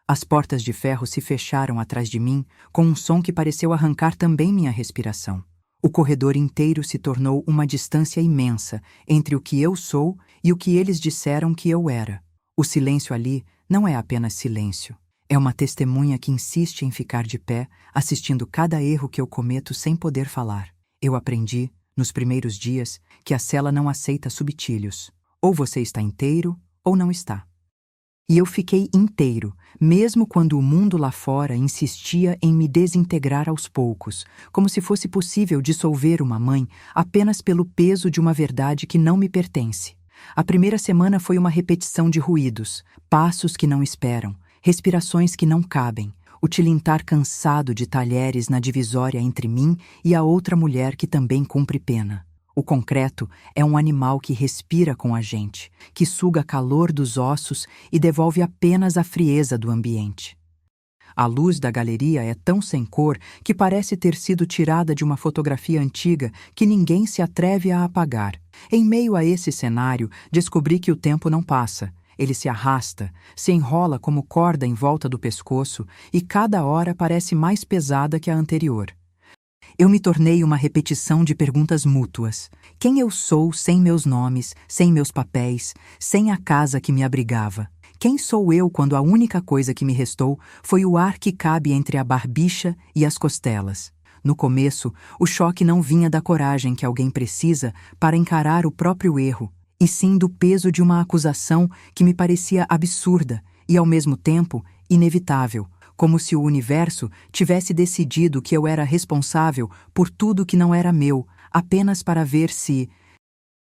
As portas de ferro se fecharam atrás de mim, com um som que pareceu arrancar também minha respiração. O corredor inteiro se tornou uma distância imensa entre o que eu sou e o que eles disseram que eu era. O silêncio ali não é apenas silêncio. É uma testemunha que insiste em ficar de pé, assistindo cada erro que eu cometo sem poder falar. Eu aprendi, nos primeiros dias, que a cela não aceita subtílios. Ou você está inteiro, ou não está. E eu fiquei inteiro, mesmo quando o mundo lá fora insistia em me desintegrar aos poucos, como se fosse possível dissolver uma mãe apenas pelo peso de uma verdade que não me pertence. A primeira semana foi uma repetição de ruídos, passos que não esperam, respirações que não cabem, o tilintar cansado de talheres na divisória entre mim e a outra mulher que também cumpre pena. O concreto é um animal que respira com a gente, que suga calor dos ossos e devolve apenas a frieza do ambiente. A luz da galeria é tão sem cor que parece ter sido tirada de uma fotografia antiga que ninguém se atreve a apagar. Em meio a esse cenário, descobri que o tempo não passa. Ele se arrasta, se enrola como corda em volta do pescoço e cada hora parece mais pesada que a anterior. Eu me tornei uma repetição de perguntas mútuas. Quem eu sou sem meus nomes, sem meus papéis, sem a casa que me abrigava? Quem sou eu quando a única coisa que me restou foi o ar que cabe entre a barbicha e as costelas? No começo, o choque não vinha da coragem que alguém precisa para encarar o próprio erro, e sim do peso de uma acusação que me parecia absurda e, ao mesmo tempo, inevitável, como se o universo tivesse decidido que eu era responsável por tudo que não era meu, apenas para ver se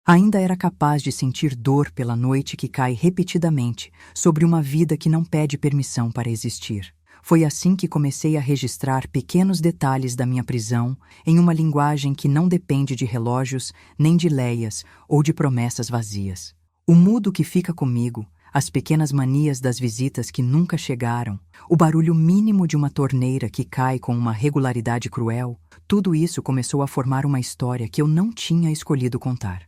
ainda era capaz de sentir dor pela noite que cai repetidamente sobre uma vida que não pede permissão para existir. Foi assim que comecei a registrar pequenos detalhes da minha prisão em uma linguagem que não depende de relógios, nem de leias ou de promessas vazias. O mudo que fica comigo, as pequenas manias das visitas que nunca chegaram, o barulho mínimo de uma torneira que cai com uma regularidade cruel, tudo isso começou a formar uma história que eu não tinha escolhido contar.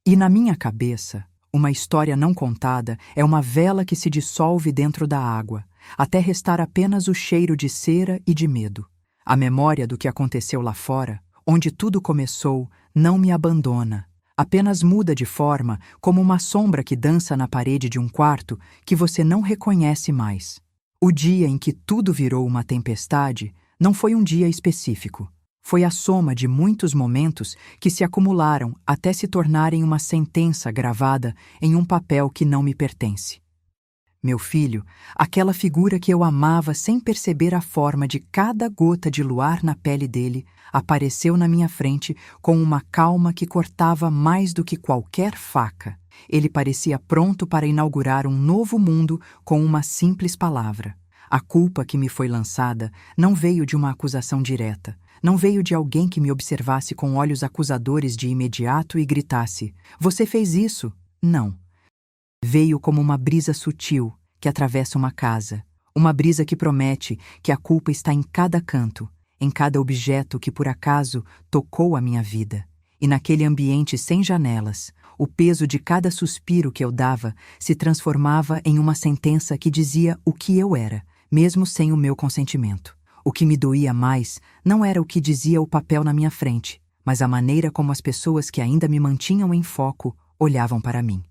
E na minha cabeça, uma história não contada é uma vela que se dissolve dentro da água, até restar apenas o cheiro de cera e de medo. A memória do que aconteceu lá fora, onde tudo começou, não me abandona. Apenas muda de forma, como uma sombra que dança na parede de um quarto que você não reconhece mais. O dia em que tudo virou uma tempestade não foi um dia específico. Foi a soma de muitos momentos que se acumularam até se tornarem uma sentença gravada em um papel que não me pertence. Meu filho, aquela figura que eu amava sem perceber a forma de cada gota de luar na pele dele, apareceu na minha frente com uma calma que cortava mais do que qualquer faca. Ele parecia pronto para inaugurar um novo mundo com uma simples palavra. A culpa que me foi lançada não veio de uma acusação direta, não veio de alguém que me observasse com olhos acusadores de imediato e gritasse: "Você fez isso?" Não. Veio como uma brisa sutil que atravessa uma casa, uma brisa que promete que a culpa está em cada canto, em cada objeto que por acaso tocou a minha vida. E naquele ambiente sem janelas, o peso de cada suspiro que eu dava se transformava em uma sentença que dizia o que eu era, mesmo sem o meu consentimento. O que me doía mais não era o que dizia o papel na minha frente, mas a maneira como as pessoas que ainda me mantinham em foco olhavam para mim.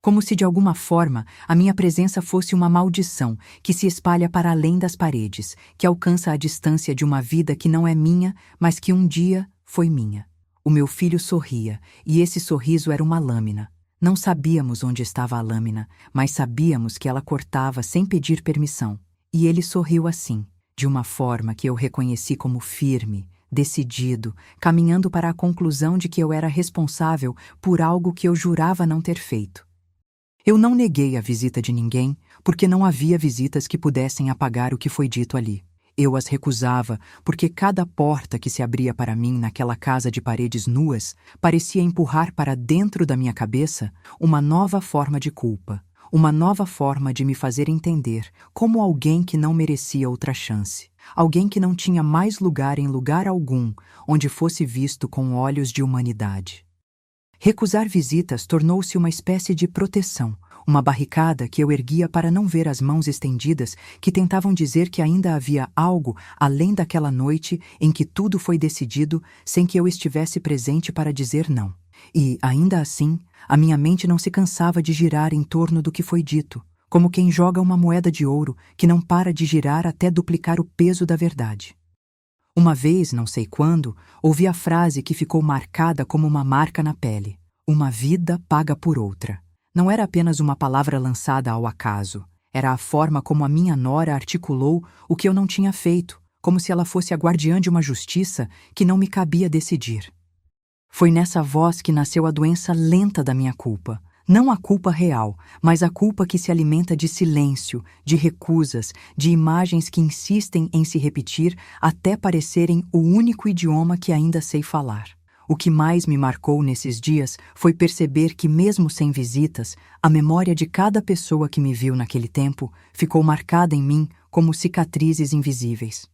Como se de alguma forma a minha presença fosse uma maldição que se espalha para além das paredes, que alcança a distância de uma vida que não é minha, mas que um dia foi minha. O meu filho sorria, e esse sorriso era uma lâmina. Não sabíamos onde estava a lâmina, mas sabíamos que ela cortava sem pedir permissão. E ele sorriu assim, de uma forma que eu reconheci como firme, decidido, caminhando para a conclusão de que eu era responsável por algo que eu jurava não ter feito. Eu não neguei a visita de ninguém, porque não havia visitas que pudessem apagar o que foi dito ali. Eu as recusava, porque cada porta que se abria para mim naquela casa de paredes nuas parecia empurrar para dentro da minha cabeça uma nova forma de culpa, uma nova forma de me fazer entender como alguém que não merecia outra chance, alguém que não tinha mais lugar em lugar algum onde fosse visto com olhos de humanidade. Recusar visitas tornou-se uma espécie de proteção, uma barricada que eu erguia para não ver as mãos estendidas que tentavam dizer que ainda havia algo além daquela noite em que tudo foi decidido sem que eu estivesse presente para dizer não. E, ainda assim, a minha mente não se cansava de girar em torno do que foi dito, como quem joga uma moeda de ouro que não para de girar até duplicar o peso da verdade. Uma vez, não sei quando, ouvi a frase que ficou marcada como uma marca na pele: uma vida paga por outra. Não era apenas uma palavra lançada ao acaso, era a forma como a minha nora articulou o que eu não tinha feito, como se ela fosse a guardiã de uma justiça que não me cabia decidir. Foi nessa voz que nasceu a doença lenta da minha culpa. Não a culpa real, mas a culpa que se alimenta de silêncio, de recusas, de imagens que insistem em se repetir até parecerem o único idioma que ainda sei falar. O que mais me marcou nesses dias foi perceber que, mesmo sem visitas, a memória de cada pessoa que me viu naquele tempo ficou marcada em mim como cicatrizes invisíveis.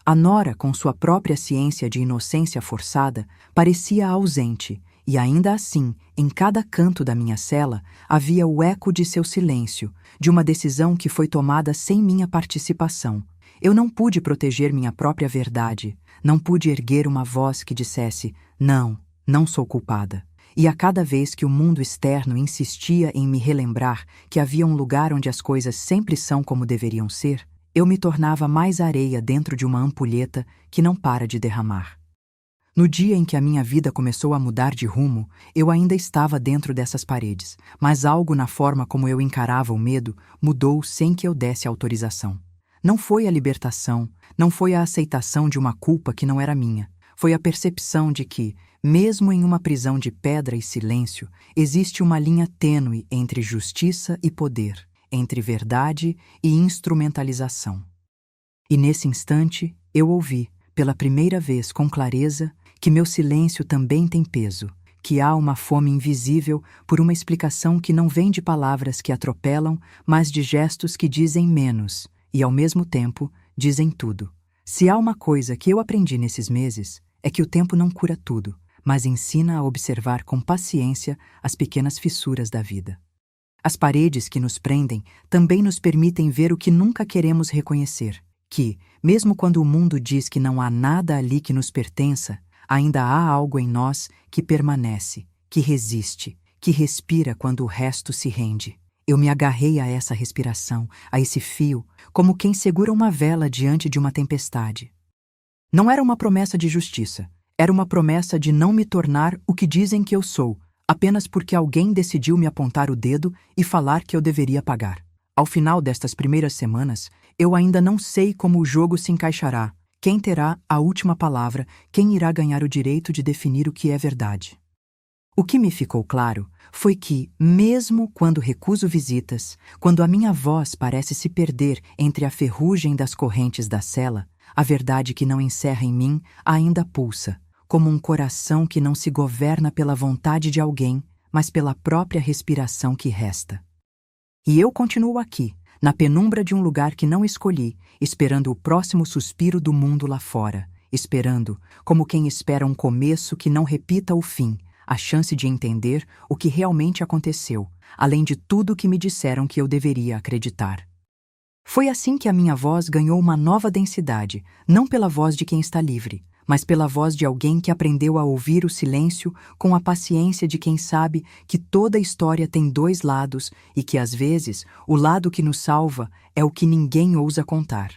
A nora, com sua própria ciência de inocência forçada, parecia ausente, e ainda assim, em cada canto da minha cela, havia o eco de seu silêncio, de uma decisão que foi tomada sem minha participação. Eu não pude proteger minha própria verdade, não pude erguer uma voz que dissesse: não, não sou culpada. E a cada vez que o mundo externo insistia em me relembrar que havia um lugar onde as coisas sempre são como deveriam ser, eu me tornava mais areia dentro de uma ampulheta que não para de derramar. No dia em que a minha vida começou a mudar de rumo, eu ainda estava dentro dessas paredes, mas algo na forma como eu encarava o medo mudou sem que eu desse autorização. Não foi a libertação, não foi a aceitação de uma culpa que não era minha. Foi a percepção de que, mesmo em uma prisão de pedra e silêncio, existe uma linha tênue entre justiça e poder, entre verdade e instrumentalização. E nesse instante, eu ouvi, pela primeira vez com clareza, que meu silêncio também tem peso, que há uma fome invisível por uma explicação que não vem de palavras que atropelam, mas de gestos que dizem menos e, ao mesmo tempo, dizem tudo. Se há uma coisa que eu aprendi nesses meses, é que o tempo não cura tudo, mas ensina a observar com paciência as pequenas fissuras da vida. As paredes que nos prendem também nos permitem ver o que nunca queremos reconhecer, que, mesmo quando o mundo diz que não há nada ali que nos pertença, ainda há algo em nós que permanece, que resiste, que respira quando o resto se rende. Eu me agarrei a essa respiração, a esse fio, como quem segura uma vela diante de uma tempestade. Não era uma promessa de justiça, era uma promessa de não me tornar o que dizem que eu sou, apenas porque alguém decidiu me apontar o dedo e falar que eu deveria pagar. Ao final destas primeiras semanas, eu ainda não sei como o jogo se encaixará, quem terá a última palavra, quem irá ganhar o direito de definir o que é verdade. O que me ficou claro foi que, mesmo quando recuso visitas, quando a minha voz parece se perder entre a ferrugem das correntes da cela, a verdade que não encerra em mim ainda pulsa, como um coração que não se governa pela vontade de alguém, mas pela própria respiração que resta. E eu continuo aqui, na penumbra de um lugar que não escolhi, esperando o próximo suspiro do mundo lá fora, esperando, como quem espera um começo que não repita o fim, a chance de entender o que realmente aconteceu, além de tudo que me disseram que eu deveria acreditar. Foi assim que a minha voz ganhou uma nova densidade, não pela voz de quem está livre, mas pela voz de alguém que aprendeu a ouvir o silêncio com a paciência de quem sabe que toda história tem dois lados e que, às vezes, o lado que nos salva é o que ninguém ousa contar.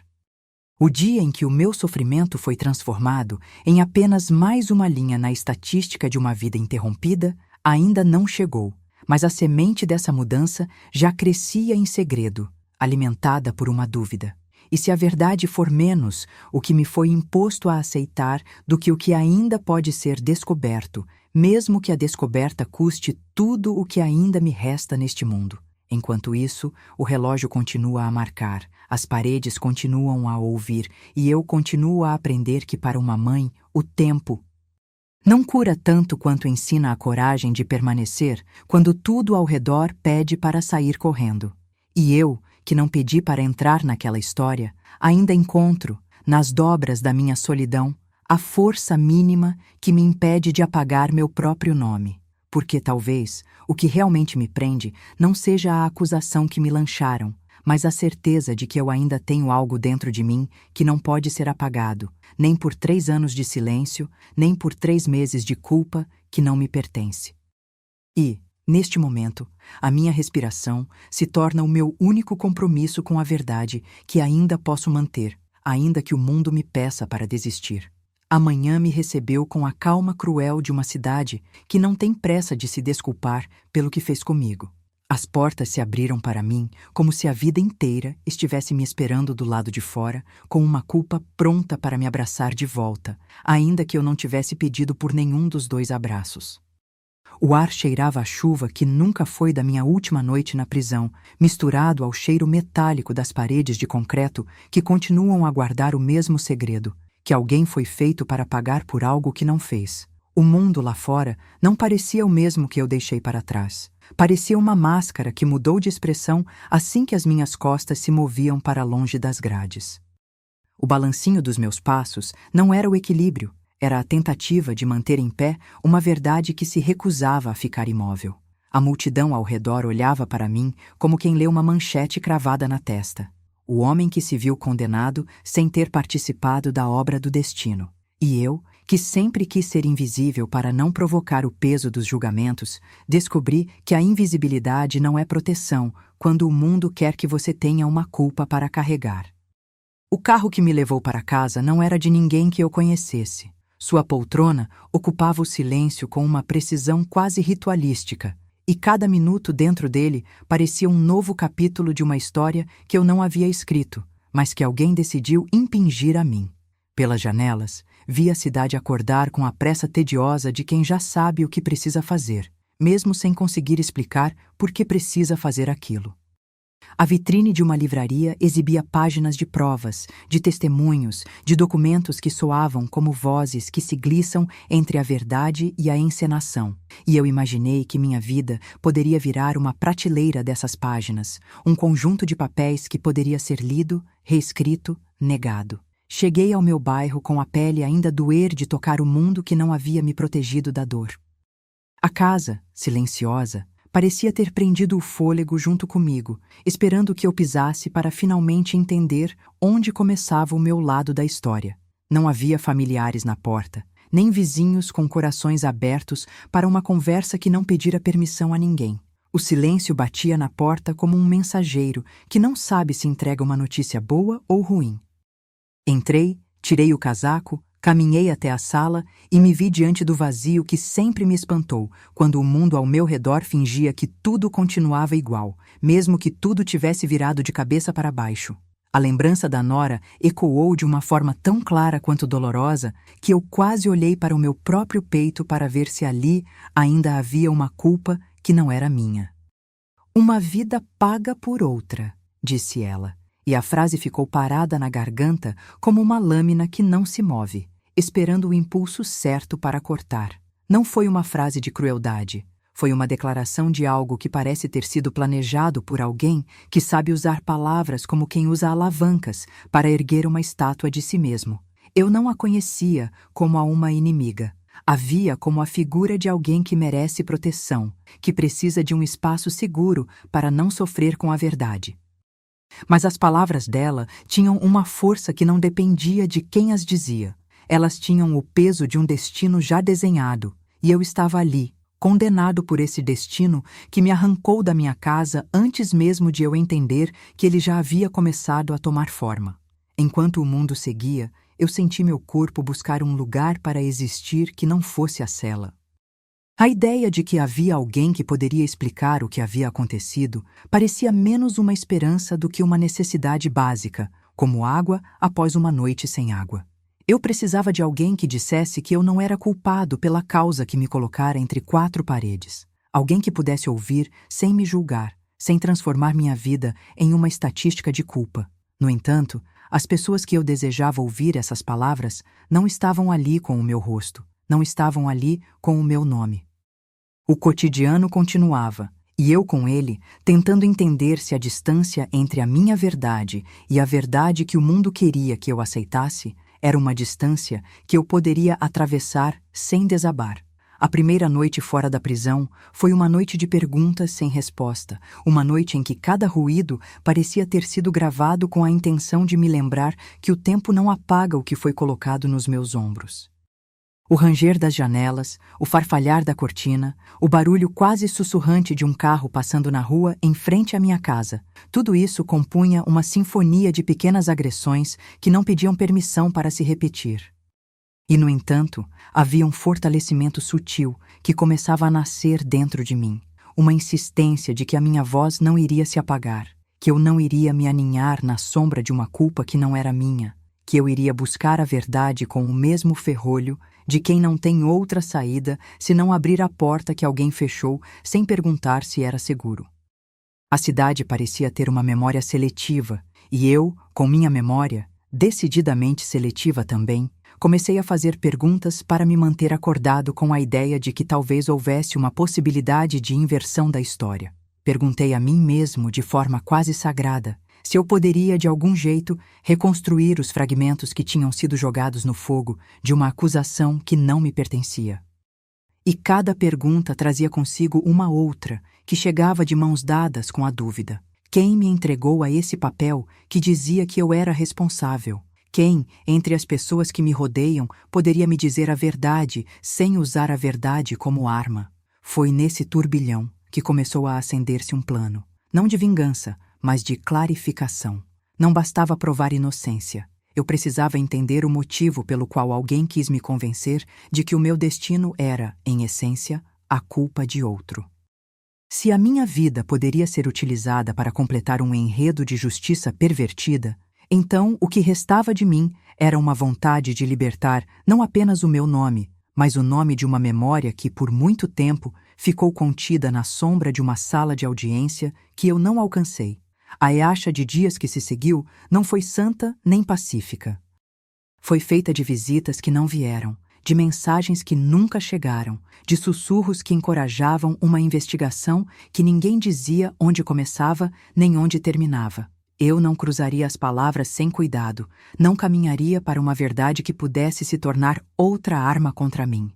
O dia em que o meu sofrimento foi transformado em apenas mais uma linha na estatística de uma vida interrompida ainda não chegou, mas a semente dessa mudança já crescia em segredo, alimentada por uma dúvida. E se a verdade for menos o que me foi imposto a aceitar do que o que ainda pode ser descoberto, mesmo que a descoberta custe tudo o que ainda me resta neste mundo? Enquanto isso, o relógio continua a marcar, as paredes continuam a ouvir e eu continuo a aprender que para uma mãe, o tempo não cura tanto quanto ensina a coragem de permanecer quando tudo ao redor pede para sair correndo. E eu, que não pedi para entrar naquela história, ainda encontro, nas dobras da minha solidão, a força mínima que me impede de apagar meu próprio nome. porque talvez o que realmente me prende não seja a acusação que me lançaram, mas a certeza de que eu ainda tenho algo dentro de mim que não pode ser apagado, nem por 3 anos de silêncio, nem por 3 meses de culpa que não me pertence. E, neste momento, a minha respiração se torna o meu único compromisso com a verdade que ainda posso manter, ainda que o mundo me peça para desistir. Amanhã me recebeu com a calma cruel de uma cidade que não tem pressa de se desculpar pelo que fez comigo. As portas se abriram para mim como se a vida inteira estivesse me esperando do lado de fora, com uma culpa pronta para me abraçar de volta, ainda que eu não tivesse pedido por nenhum dos 2 abraços. O ar cheirava a chuva que nunca foi da minha última noite na prisão, misturado ao cheiro metálico das paredes de concreto que continuam a guardar o mesmo segredo, que alguém foi feito para pagar por algo que não fez. O mundo lá fora não parecia o mesmo que eu deixei para trás. Parecia uma máscara que mudou de expressão assim que as minhas costas se moviam para longe das grades. O balancinho dos meus passos não era o equilíbrio, era a tentativa de manter em pé uma verdade que se recusava a ficar imóvel. A multidão ao redor olhava para mim como quem lê uma manchete cravada na testa. O homem que se viu condenado sem ter participado da obra do destino. E eu, que sempre quis ser invisível para não provocar o peso dos julgamentos, descobri que a invisibilidade não é proteção quando o mundo quer que você tenha uma culpa para carregar. O carro que me levou para casa não era de ninguém que eu conhecesse. Sua poltrona ocupava o silêncio com uma precisão quase ritualística, e cada minuto dentro dele parecia um novo capítulo de uma história que eu não havia escrito, mas que alguém decidiu impingir a mim. Pelas janelas, vi a cidade acordar com a pressa tediosa de quem já sabe o que precisa fazer, mesmo sem conseguir explicar por que precisa fazer aquilo. A vitrine de uma livraria exibia páginas de provas, de testemunhos, de documentos que soavam como vozes que se gliçam entre a verdade e a encenação. E eu imaginei que minha vida poderia virar uma prateleira dessas páginas, um conjunto de papéis que poderia ser lido, reescrito, negado. Cheguei ao meu bairro com a pele ainda a doer de tocar o mundo que não havia me protegido da dor. A casa, silenciosa, parecia ter prendido o fôlego junto comigo, esperando que eu pisasse para finalmente entender onde começava o meu lado da história. Não havia familiares na porta, nem vizinhos com corações abertos para uma conversa que não pedira permissão a ninguém. O silêncio batia na porta como um mensageiro que não sabe se entrega uma notícia boa ou ruim. Entrei, tirei o casaco, caminhei até a sala e me vi diante do vazio que sempre me espantou, quando o mundo ao meu redor fingia que tudo continuava igual, mesmo que tudo tivesse virado de cabeça para baixo. A lembrança da nora ecoou de uma forma tão clara quanto dolorosa que eu quase olhei para o meu próprio peito para ver se ali ainda havia uma culpa que não era minha. Uma vida paga por outra, disse ela. E a frase ficou parada na garganta como uma lâmina que não se move, esperando o impulso certo para cortar. Não foi uma frase de crueldade, foi uma declaração de algo que parece ter sido planejado por alguém que sabe usar palavras como quem usa alavancas para erguer uma estátua de si mesmo. Eu não a conhecia como a uma inimiga. A via como a figura de alguém que merece proteção, que precisa de um espaço seguro para não sofrer com a verdade. Mas as palavras dela tinham uma força que não dependia de quem as dizia. Elas tinham o peso de um destino já desenhado, e eu estava ali, condenado por esse destino que me arrancou da minha casa antes mesmo de eu entender que ele já havia começado a tomar forma. Enquanto o mundo seguia, eu senti meu corpo buscar um lugar para existir que não fosse a cela. A ideia de que havia alguém que poderia explicar o que havia acontecido parecia menos uma esperança do que uma necessidade básica, como água após uma noite sem água. Eu precisava de alguém que dissesse que eu não era culpado pela causa que me colocara entre 4 paredes. Alguém que pudesse ouvir sem me julgar, sem transformar minha vida em uma estatística de culpa. No entanto, as pessoas que eu desejava ouvir essas palavras não estavam ali com o meu rosto, não estavam ali com o meu nome. O cotidiano continuava, e eu com ele, tentando entender se a distância entre a minha verdade e a verdade que o mundo queria que eu aceitasse era uma distância que eu poderia atravessar sem desabar. A primeira noite fora da prisão foi uma noite de perguntas sem resposta, uma noite em que cada ruído parecia ter sido gravado com a intenção de me lembrar que o tempo não apaga o que foi colocado nos meus ombros. O ranger das janelas, o farfalhar da cortina, o barulho quase sussurrante de um carro passando na rua em frente à minha casa, tudo isso compunha uma sinfonia de pequenas agressões que não pediam permissão para se repetir. E, no entanto, havia um fortalecimento sutil que começava a nascer dentro de mim, uma insistência de que a minha voz não iria se apagar, que eu não iria me aninhar na sombra de uma culpa que não era minha, que eu iria buscar a verdade com o mesmo ferrolho de quem não tem outra saída senão abrir a porta que alguém fechou sem perguntar se era seguro. A cidade parecia ter uma memória seletiva, e eu, com minha memória, decididamente seletiva também, comecei a fazer perguntas para me manter acordado com a ideia de que talvez houvesse uma possibilidade de inversão da história. Perguntei a mim mesmo de forma quase sagrada se eu poderia, de algum jeito, reconstruir os fragmentos que tinham sido jogados no fogo de uma acusação que não me pertencia. E cada pergunta trazia consigo uma outra, que chegava de mãos dadas com a dúvida. Quem me entregou a esse papel que dizia que eu era responsável? Quem, entre as pessoas que me rodeiam, poderia me dizer a verdade sem usar a verdade como arma? Foi nesse turbilhão que começou a acender-se um plano, não de vingança, mas de clarificação. Não bastava provar inocência. Eu precisava entender o motivo pelo qual alguém quis me convencer de que o meu destino era, em essência, a culpa de outro. Se a minha vida poderia ser utilizada para completar um enredo de justiça pervertida, então o que restava de mim era uma vontade de libertar não apenas o meu nome, mas o nome de uma memória que, por muito tempo, ficou contida na sombra de uma sala de audiência que eu não alcancei. A Eacha de dias que se seguiu não foi santa nem pacífica. Foi feita de visitas que não vieram, de mensagens que nunca chegaram, de sussurros que encorajavam uma investigação que ninguém dizia onde começava nem onde terminava. Eu não cruzaria as palavras sem cuidado, não caminharia para uma verdade que pudesse se tornar outra arma contra mim.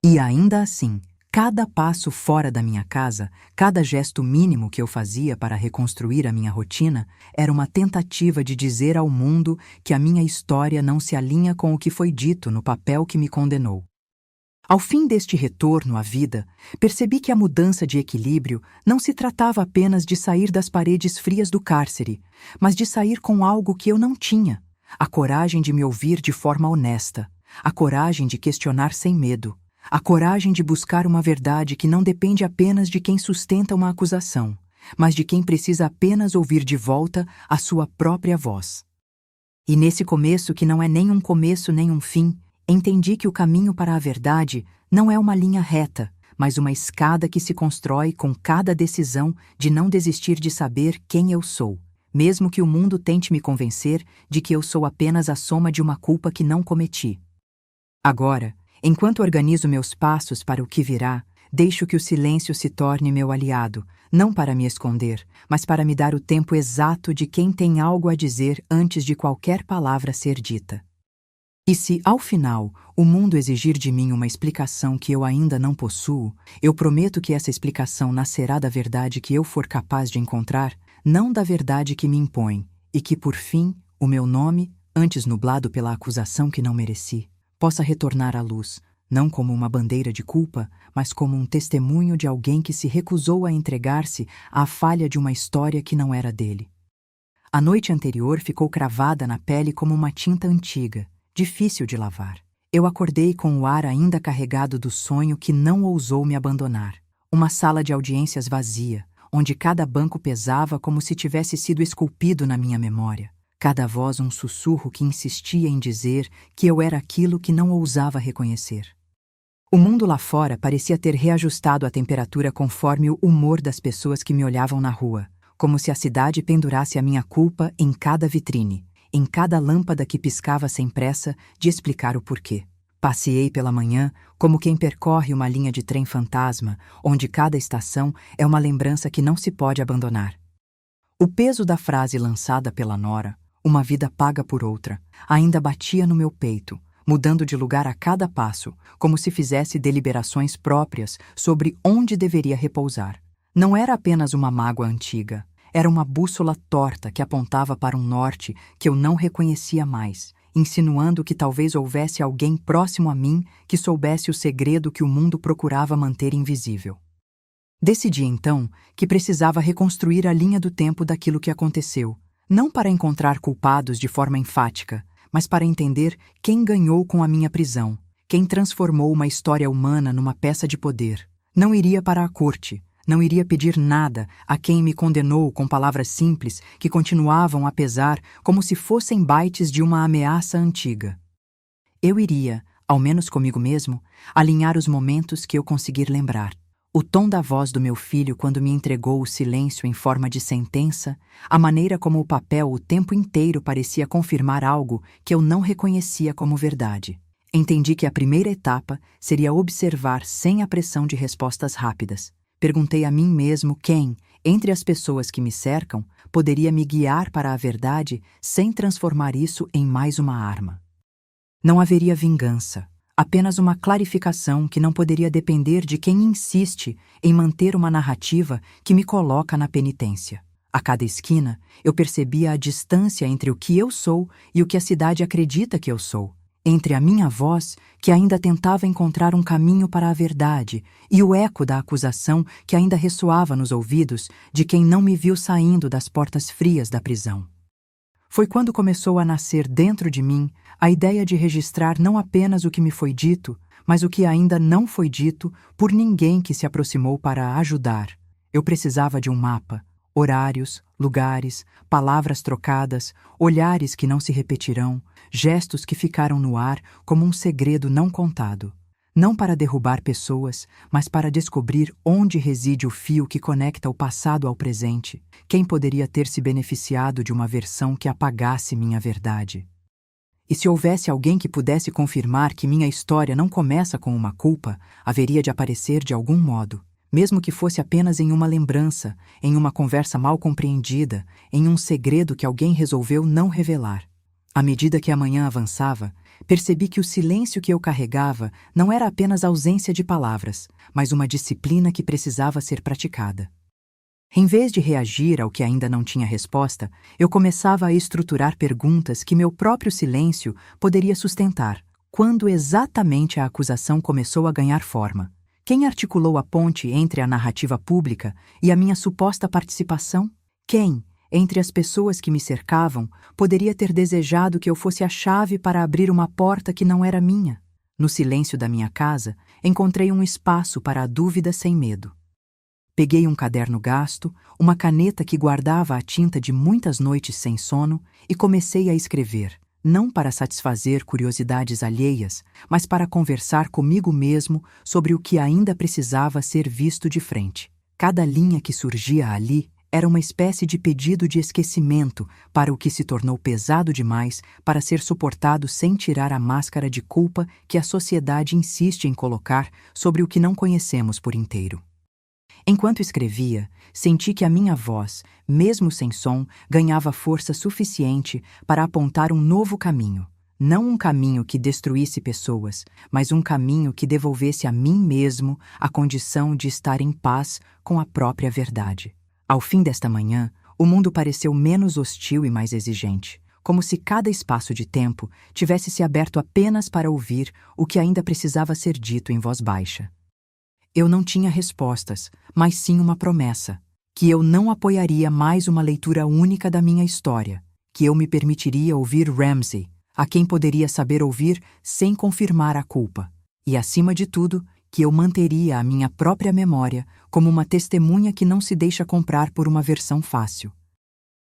E ainda assim, cada passo fora da minha casa, cada gesto mínimo que eu fazia para reconstruir a minha rotina, era uma tentativa de dizer ao mundo que a minha história não se alinha com o que foi dito no papel que me condenou. Ao fim deste retorno à vida, percebi que a mudança de equilíbrio não se tratava apenas de sair das paredes frias do cárcere, mas de sair com algo que eu não tinha: a coragem de me ouvir de forma honesta, a coragem de questionar sem medo, a coragem de buscar uma verdade que não depende apenas de quem sustenta uma acusação, mas de quem precisa apenas ouvir de volta a sua própria voz. E nesse começo, que não é nem um começo nem um fim, entendi que o caminho para a verdade não é uma linha reta, mas uma escada que se constrói com cada decisão de não desistir de saber quem eu sou, mesmo que o mundo tente me convencer de que eu sou apenas a soma de uma culpa que não cometi. Agora, enquanto organizo meus passos para o que virá, deixo que o silêncio se torne meu aliado, não para me esconder, mas para me dar o tempo exato de quem tem algo a dizer antes de qualquer palavra ser dita. E se, ao final, o mundo exigir de mim uma explicação que eu ainda não possuo, eu prometo que essa explicação nascerá da verdade que eu for capaz de encontrar, não da verdade que me impõe, e que, por fim, o meu nome, antes nublado pela acusação que não mereci, possa retornar à luz, não como uma bandeira de culpa, mas como um testemunho de alguém que se recusou a entregar-se à falha de uma história que não era dele. A noite anterior ficou cravada na pele como uma tinta antiga, difícil de lavar. Eu acordei com o ar ainda carregado do sonho que não ousou me abandonar. Uma sala de audiências vazia, onde cada banco pesava como se tivesse sido esculpido na minha memória. Cada voz um sussurro que insistia em dizer que eu era aquilo que não ousava reconhecer. O mundo lá fora parecia ter reajustado a temperatura conforme o humor das pessoas que me olhavam na rua, como se a cidade pendurasse a minha culpa em cada vitrine, em cada lâmpada que piscava sem pressa de explicar o porquê. Passeei pela manhã como quem percorre uma linha de trem fantasma, onde cada estação é uma lembrança que não se pode abandonar. O peso da frase lançada pela nora, uma vida paga por outra, ainda batia no meu peito, mudando de lugar a cada passo, como se fizesse deliberações próprias sobre onde deveria repousar. Não era apenas uma mágoa antiga, era uma bússola torta que apontava para um norte que eu não reconhecia mais, insinuando que talvez houvesse alguém próximo a mim que soubesse o segredo que o mundo procurava manter invisível. Decidi, então, que precisava reconstruir a linha do tempo daquilo que aconteceu, não para encontrar culpados de forma enfática, mas para entender quem ganhou com a minha prisão, quem transformou uma história humana numa peça de poder. Não iria para a corte, não iria pedir nada a quem me condenou com palavras simples que continuavam a pesar como se fossem bytes de uma ameaça antiga. Eu iria, ao menos comigo mesmo, alinhar os momentos que eu conseguir lembrar. O tom da voz do meu filho quando me entregou o silêncio em forma de sentença, a maneira como o papel o tempo inteiro parecia confirmar algo que eu não reconhecia como verdade. Entendi que a primeira etapa seria observar sem a pressão de respostas rápidas. Perguntei a mim mesmo quem, entre as pessoas que me cercam, poderia me guiar para a verdade sem transformar isso em mais uma arma. Não haveria vingança. Apenas uma clarificação que não poderia depender de quem insiste em manter uma narrativa que me coloca na penitência. A cada esquina, eu percebia a distância entre o que eu sou e o que a cidade acredita que eu sou, entre a minha voz, que ainda tentava encontrar um caminho para a verdade, e o eco da acusação que ainda ressoava nos ouvidos de quem não me viu saindo das portas frias da prisão. Foi quando começou a nascer dentro de mim a ideia de registrar não apenas o que me foi dito, mas o que ainda não foi dito por ninguém que se aproximou para ajudar. Eu precisava de um mapa, horários, lugares, palavras trocadas, olhares que não se repetirão, gestos que ficaram no ar como um segredo não contado. Não para derrubar pessoas, mas para descobrir onde reside o fio que conecta o passado ao presente. Quem poderia ter se beneficiado de uma versão que apagasse minha verdade? E se houvesse alguém que pudesse confirmar que minha história não começa com uma culpa, haveria de aparecer de algum modo, mesmo que fosse apenas em uma lembrança, em uma conversa mal compreendida, em um segredo que alguém resolveu não revelar. À medida que a manhã avançava, percebi que o silêncio que eu carregava não era apenas ausência de palavras, mas uma disciplina que precisava ser praticada. Em vez de reagir ao que ainda não tinha resposta, eu começava a estruturar perguntas que meu próprio silêncio poderia sustentar. Quando exatamente a acusação começou a ganhar forma? Quem articulou a ponte entre a narrativa pública e a minha suposta participação? Quem, entre as pessoas que me cercavam, poderia ter desejado que eu fosse a chave para abrir uma porta que não era minha? No silêncio da minha casa, encontrei um espaço para a dúvida sem medo. Peguei um caderno gasto, uma caneta que guardava a tinta de muitas noites sem sono e comecei a escrever, não para satisfazer curiosidades alheias, mas para conversar comigo mesmo sobre o que ainda precisava ser visto de frente. Cada linha que surgia ali era uma espécie de pedido de esquecimento para o que se tornou pesado demais para ser suportado sem tirar a máscara de culpa que a sociedade insiste em colocar sobre o que não conhecemos por inteiro. Enquanto escrevia, senti que a minha voz, mesmo sem som, ganhava força suficiente para apontar um novo caminho. Não um caminho que destruísse pessoas, mas um caminho que devolvesse a mim mesmo a condição de estar em paz com a própria verdade. Ao fim desta manhã, o mundo pareceu menos hostil e mais exigente, como se cada espaço de tempo tivesse se aberto apenas para ouvir o que ainda precisava ser dito em voz baixa. Eu não tinha respostas, mas sim uma promessa, que eu não apoiaria mais uma leitura única da minha história, que eu me permitiria ouvir Ramsey, a quem poderia saber ouvir sem confirmar a culpa, e, acima de tudo, que eu manteria a minha própria memória como uma testemunha que não se deixa comprar por uma versão fácil.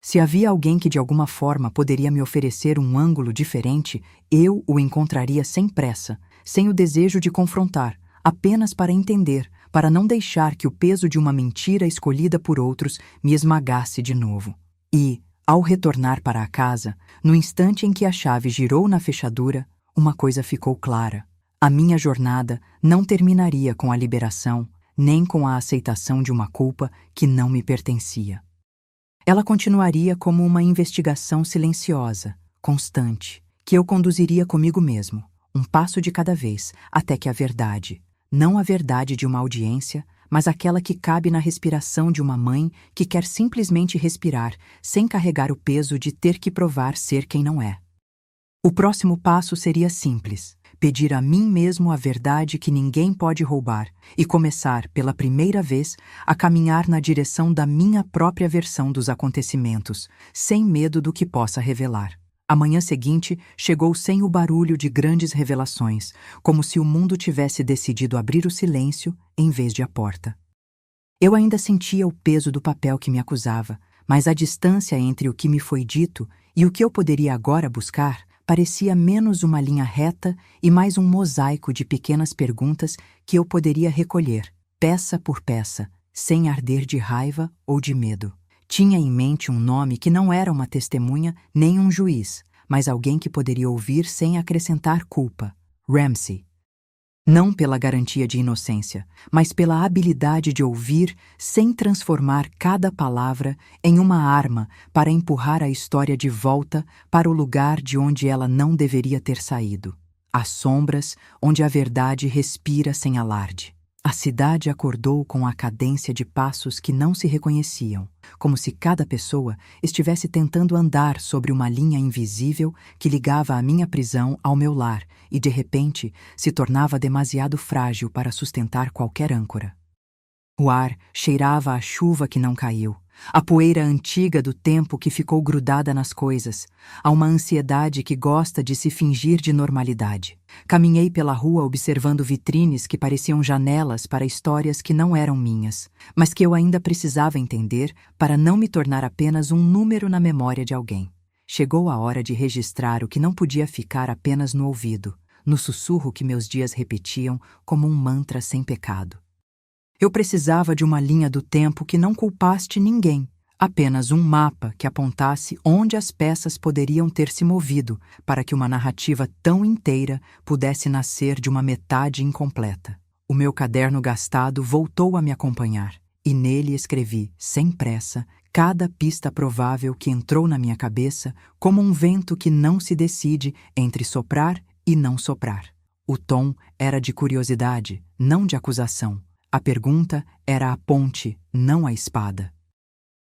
Se havia alguém que de alguma forma poderia me oferecer um ângulo diferente, eu o encontraria sem pressa, sem o desejo de confrontar, apenas para entender, para não deixar que o peso de uma mentira escolhida por outros me esmagasse de novo. E, ao retornar para a casa, no instante em que a chave girou na fechadura, uma coisa ficou clara. A minha jornada não terminaria com a liberação, nem com a aceitação de uma culpa que não me pertencia. Ela continuaria como uma investigação silenciosa, constante, que eu conduziria comigo mesmo, um passo de cada vez, até que a verdade, não a verdade de uma audiência, mas aquela que cabe na respiração de uma mãe que quer simplesmente respirar, sem carregar o peso de ter que provar ser quem não é. O próximo passo seria simples: pedir a mim mesmo a verdade que ninguém pode roubar e começar, pela primeira vez, a caminhar na direção da minha própria versão dos acontecimentos, sem medo do que possa revelar. A manhã seguinte chegou sem o barulho de grandes revelações, como se o mundo tivesse decidido abrir o silêncio em vez de a porta. Eu ainda sentia o peso do papel que me acusava, mas a distância entre o que me foi dito e o que eu poderia agora buscar parecia menos uma linha reta e mais um mosaico de pequenas perguntas que eu poderia recolher, peça por peça, sem arder de raiva ou de medo. Tinha em mente um nome que não era uma testemunha nem um juiz, mas alguém que poderia ouvir sem acrescentar culpa: Ramsay. Não pela garantia de inocência, mas pela habilidade de ouvir sem transformar cada palavra em uma arma para empurrar a história de volta para o lugar de onde ela não deveria ter saído. As sombras, onde a verdade respira sem alarde. A cidade acordou com a cadência de passos que não se reconheciam, como se cada pessoa estivesse tentando andar sobre uma linha invisível que ligava a minha prisão ao meu lar e, de repente, se tornava demasiado frágil para sustentar qualquer âncora. O ar cheirava a chuva que não caiu, a poeira antiga do tempo que ficou grudada nas coisas, a uma ansiedade que gosta de se fingir de normalidade. Caminhei pela rua observando vitrines que pareciam janelas para histórias que não eram minhas, mas que eu ainda precisava entender para não me tornar apenas um número na memória de alguém. Chegou a hora de registrar o que não podia ficar apenas no ouvido, no sussurro que meus dias repetiam como um mantra sem pecado. Eu precisava de uma linha do tempo que não culpasse ninguém, apenas um mapa que apontasse onde as peças poderiam ter se movido para que uma narrativa tão inteira pudesse nascer de uma metade incompleta. O meu caderno gastado voltou a me acompanhar, e nele escrevi, sem pressa, cada pista provável que entrou na minha cabeça como um vento que não se decide entre soprar e não soprar. O tom era de curiosidade, não de acusação. A pergunta era a ponte, não a espada.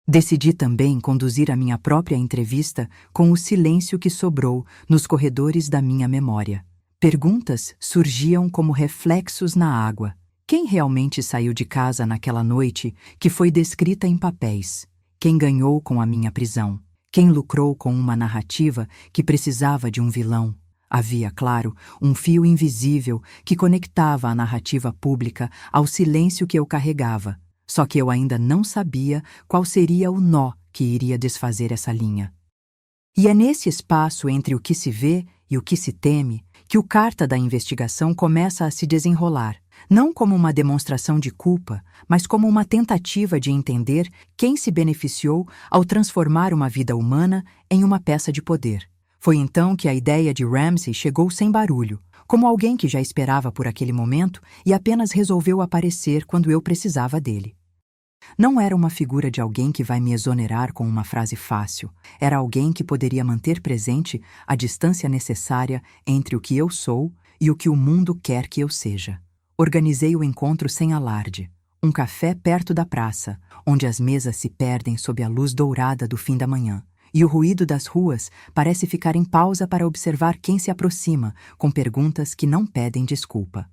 Decidi também conduzir a minha própria entrevista com o silêncio que sobrou nos corredores da minha memória. Perguntas surgiam como reflexos na água. Quem realmente saiu de casa naquela noite que foi descrita em papéis? Quem ganhou com a minha prisão? Quem lucrou com uma narrativa que precisava de um vilão? Havia, claro, um fio invisível que conectava a narrativa pública ao silêncio que eu carregava, só que eu ainda não sabia qual seria o nó que iria desfazer essa linha. E é nesse espaço entre o que se vê e o que se teme que o carta da investigação começa a se desenrolar, não como uma demonstração de culpa, mas como uma tentativa de entender quem se beneficiou ao transformar uma vida humana em uma peça de poder. Foi então que a ideia de Ramsay chegou sem barulho, como alguém que já esperava por aquele momento e apenas resolveu aparecer quando eu precisava dele. Não era uma figura de alguém que vai me exonerar com uma frase fácil. Era alguém que poderia manter presente a distância necessária entre o que eu sou e o que o mundo quer que eu seja. Organizei o encontro sem alarde. Um café perto da praça, onde as mesas se perdem sob a luz dourada do fim da manhã. E o ruído das ruas parece ficar em pausa para observar quem se aproxima, com perguntas que não pedem desculpa.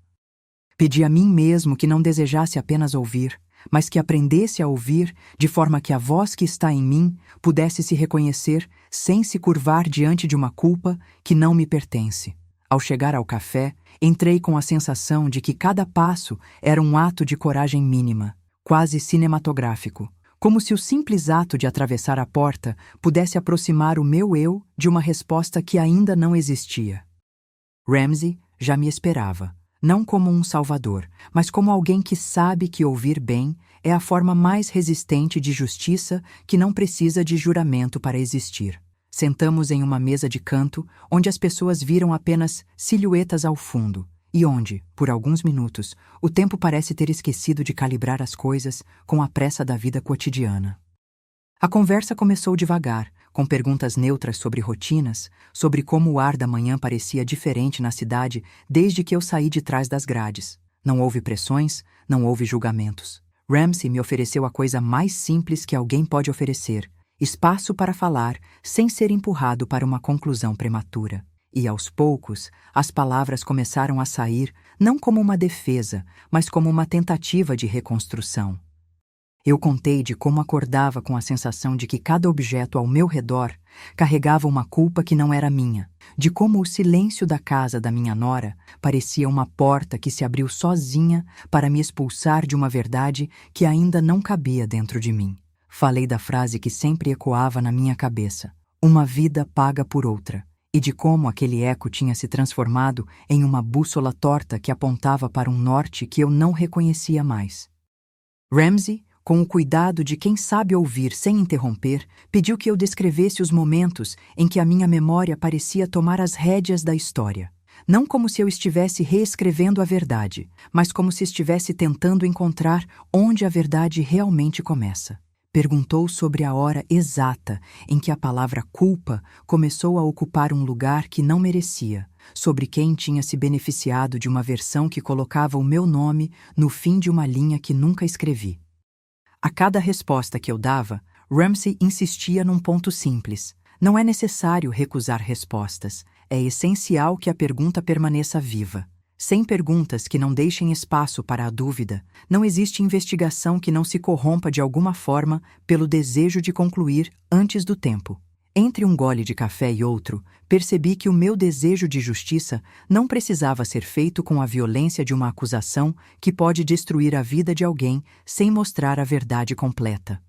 Pedi a mim mesmo que não desejasse apenas ouvir, mas que aprendesse a ouvir de forma que a voz que está em mim pudesse se reconhecer sem se curvar diante de uma culpa que não me pertence. Ao chegar ao café, entrei com a sensação de que cada passo era um ato de coragem mínima, quase cinematográfico. Como se o simples ato de atravessar a porta pudesse aproximar o meu eu de uma resposta que ainda não existia. Ramsay já me esperava, não como um salvador, mas como alguém que sabe que ouvir bem é a forma mais resistente de justiça que não precisa de juramento para existir. Sentamos em uma mesa de canto, onde as pessoas viram apenas silhuetas ao fundo, e onde, por alguns minutos, o tempo parece ter esquecido de calibrar as coisas com a pressa da vida cotidiana. A conversa começou devagar, com perguntas neutras sobre rotinas, sobre como o ar da manhã parecia diferente na cidade desde que eu saí de trás das grades. Não houve pressões, não houve julgamentos. Ramsay me ofereceu a coisa mais simples que alguém pode oferecer: espaço para falar, sem ser empurrado para uma conclusão prematura. E, aos poucos, as palavras começaram a sair, não como uma defesa, mas como uma tentativa de reconstrução. Eu contei de como acordava com a sensação de que cada objeto ao meu redor carregava uma culpa que não era minha, de como o silêncio da casa da minha nora parecia uma porta que se abriu sozinha para me expulsar de uma verdade que ainda não cabia dentro de mim. Falei da frase que sempre ecoava na minha cabeça: uma vida paga por outra, e de como aquele eco tinha se transformado em uma bússola torta que apontava para um norte que eu não reconhecia mais. Ramsay, com o cuidado de quem sabe ouvir sem interromper, pediu que eu descrevesse os momentos em que a minha memória parecia tomar as rédeas da história. Não como se eu estivesse reescrevendo a verdade, mas como se estivesse tentando encontrar onde a verdade realmente começa. Perguntou sobre a hora exata em que a palavra culpa começou a ocupar um lugar que não merecia, sobre quem tinha se beneficiado de uma versão que colocava o meu nome no fim de uma linha que nunca escrevi. A cada resposta que eu dava, Ramsay insistia num ponto simples: não é necessário recusar respostas, é essencial que a pergunta permaneça viva. Sem perguntas que não deixem espaço para a dúvida, não existe investigação que não se corrompa de alguma forma pelo desejo de concluir antes do tempo. Entre um gole de café e outro, percebi que o meu desejo de justiça não precisava ser feito com a violência de uma acusação que pode destruir a vida de alguém sem mostrar a verdade completa.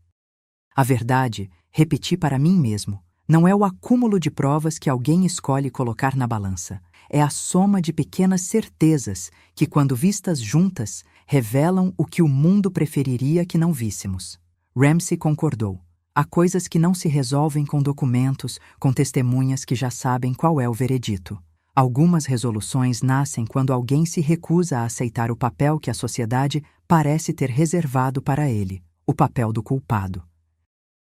A verdade, repeti para mim mesmo, não é o acúmulo de provas que alguém escolhe colocar na balança. É a soma de pequenas certezas que, quando vistas juntas, revelam o que o mundo preferiria que não víssemos. Ramsay concordou. Há coisas que não se resolvem com documentos, com testemunhas que já sabem qual é o veredito. Algumas resoluções nascem quando alguém se recusa a aceitar o papel que a sociedade parece ter reservado para ele, o papel do culpado.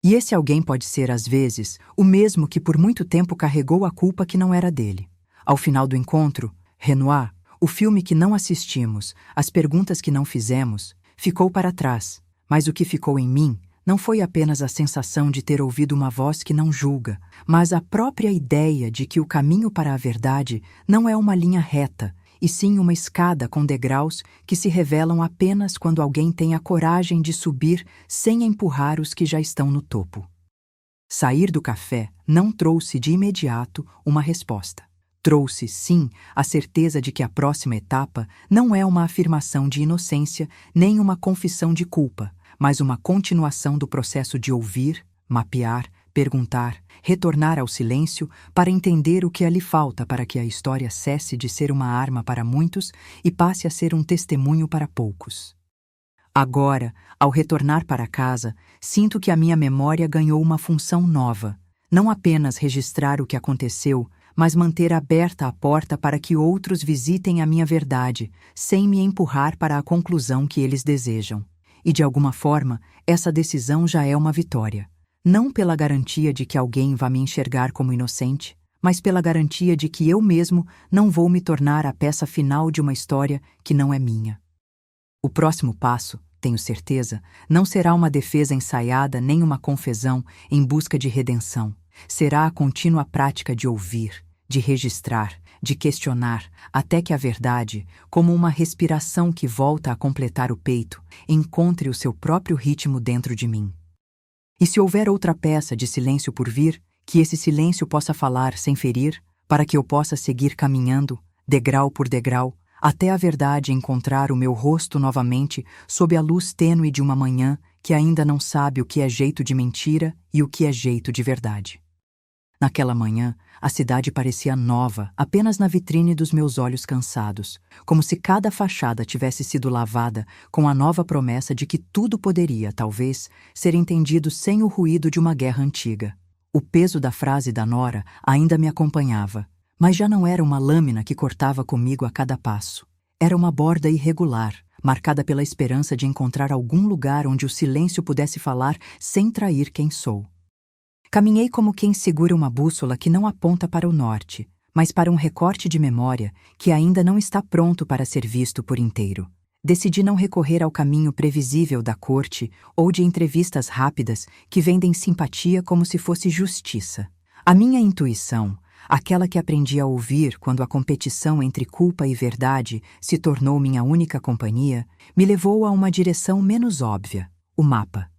E esse alguém pode ser, às vezes, o mesmo que por muito tempo carregou a culpa que não era dele. Ao final do encontro, Renoir, o filme que não assistimos, as perguntas que não fizemos, ficou para trás, mas o que ficou em mim não foi apenas a sensação de ter ouvido uma voz que não julga, mas a própria ideia de que o caminho para a verdade não é uma linha reta, e sim uma escada com degraus que se revelam apenas quando alguém tem a coragem de subir sem empurrar os que já estão no topo. Sair do café não trouxe de imediato uma resposta. Trouxe, sim, a certeza de que a próxima etapa não é uma afirmação de inocência nem uma confissão de culpa, mas uma continuação do processo de ouvir, mapear, perguntar, retornar ao silêncio para entender o que ali falta para que a história cesse de ser uma arma para muitos e passe a ser um testemunho para poucos. Agora, ao retornar para casa, sinto que a minha memória ganhou uma função nova, não apenas registrar o que aconteceu, mas manter aberta a porta para que outros visitem a minha verdade, sem me empurrar para a conclusão que eles desejam. E, de alguma forma, essa decisão já é uma vitória. Não pela garantia de que alguém vá me enxergar como inocente, mas pela garantia de que eu mesmo não vou me tornar a peça final de uma história que não é minha. O próximo passo, tenho certeza, não será uma defesa ensaiada nem uma confissão em busca de redenção. Será a contínua prática de ouvir, de registrar, de questionar, até que a verdade, como uma respiração que volta a completar o peito, encontre o seu próprio ritmo dentro de mim. E se houver outra peça de silêncio por vir, que esse silêncio possa falar sem ferir, para que eu possa seguir caminhando, degrau por degrau, até a verdade encontrar o meu rosto novamente sob a luz tênue de uma manhã que ainda não sabe o que é jeito de mentira e o que é jeito de verdade. Naquela manhã, a cidade parecia nova apenas na vitrine dos meus olhos cansados, como se cada fachada tivesse sido lavada com a nova promessa de que tudo poderia, talvez, ser entendido sem o ruído de uma guerra antiga. O peso da frase da nora ainda me acompanhava, mas já não era uma lâmina que cortava comigo a cada passo. Era uma borda irregular, marcada pela esperança de encontrar algum lugar onde o silêncio pudesse falar sem trair quem sou. Caminhei como quem segura uma bússola que não aponta para o norte, mas para um recorte de memória que ainda não está pronto para ser visto por inteiro. Decidi não recorrer ao caminho previsível da corte ou de entrevistas rápidas que vendem simpatia como se fosse justiça. A minha intuição, aquela que aprendi a ouvir quando a competição entre culpa e verdade se tornou minha única companhia, me levou a uma direção menos óbvia: o mapa.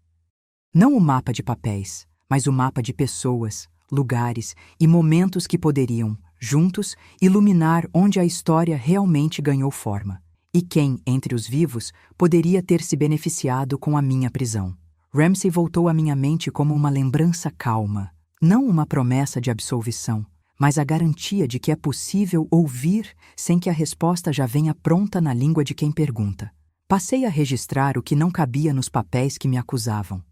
Não o mapa de papéis, mas o mapa de pessoas, lugares e momentos que poderiam, juntos, iluminar onde a história realmente ganhou forma. E quem, entre os vivos, poderia ter se beneficiado com a minha prisão. Ramsay voltou à minha mente como uma lembrança calma, não uma promessa de absolvição, mas a garantia de que é possível ouvir sem que a resposta já venha pronta na língua de quem pergunta. Passei a registrar o que não cabia nos papéis que me acusavam.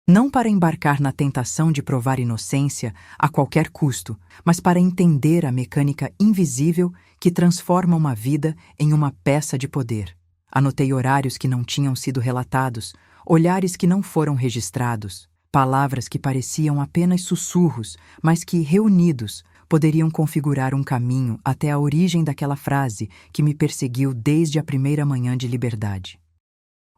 Não para embarcar na tentação de provar inocência a qualquer custo, mas para entender a mecânica invisível que transforma uma vida em uma peça de poder. Anotei horários que não tinham sido relatados, olhares que não foram registrados, palavras que pareciam apenas sussurros, mas que, reunidos, poderiam configurar um caminho até a origem daquela frase que me perseguiu desde a primeira manhã de liberdade.